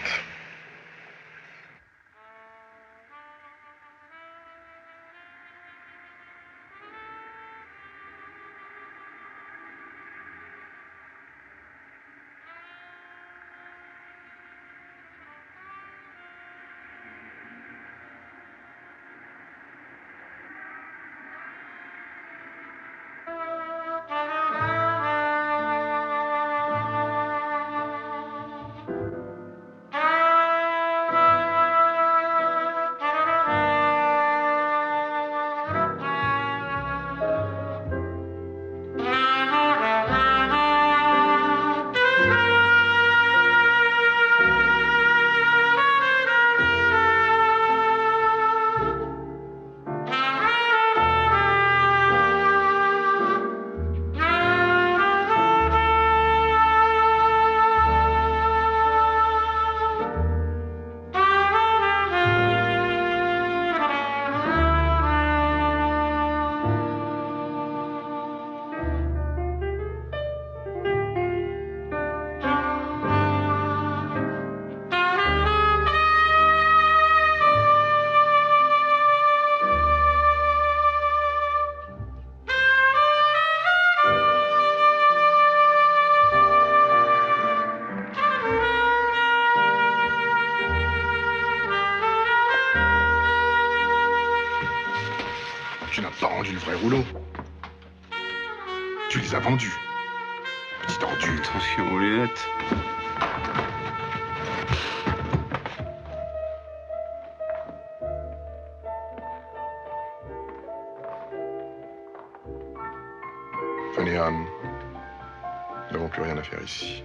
Tu n'as pas rendu le vrai rouleau. Tu les as vendus. Petit tordu. Attention aux lunettes. Venez, Anne. Nous n'avons plus rien à faire ici.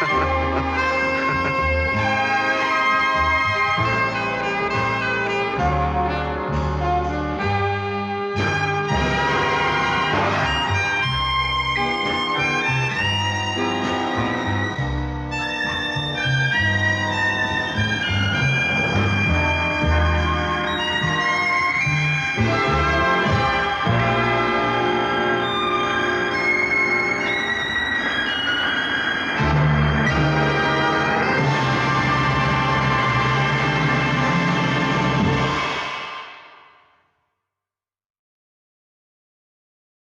Ha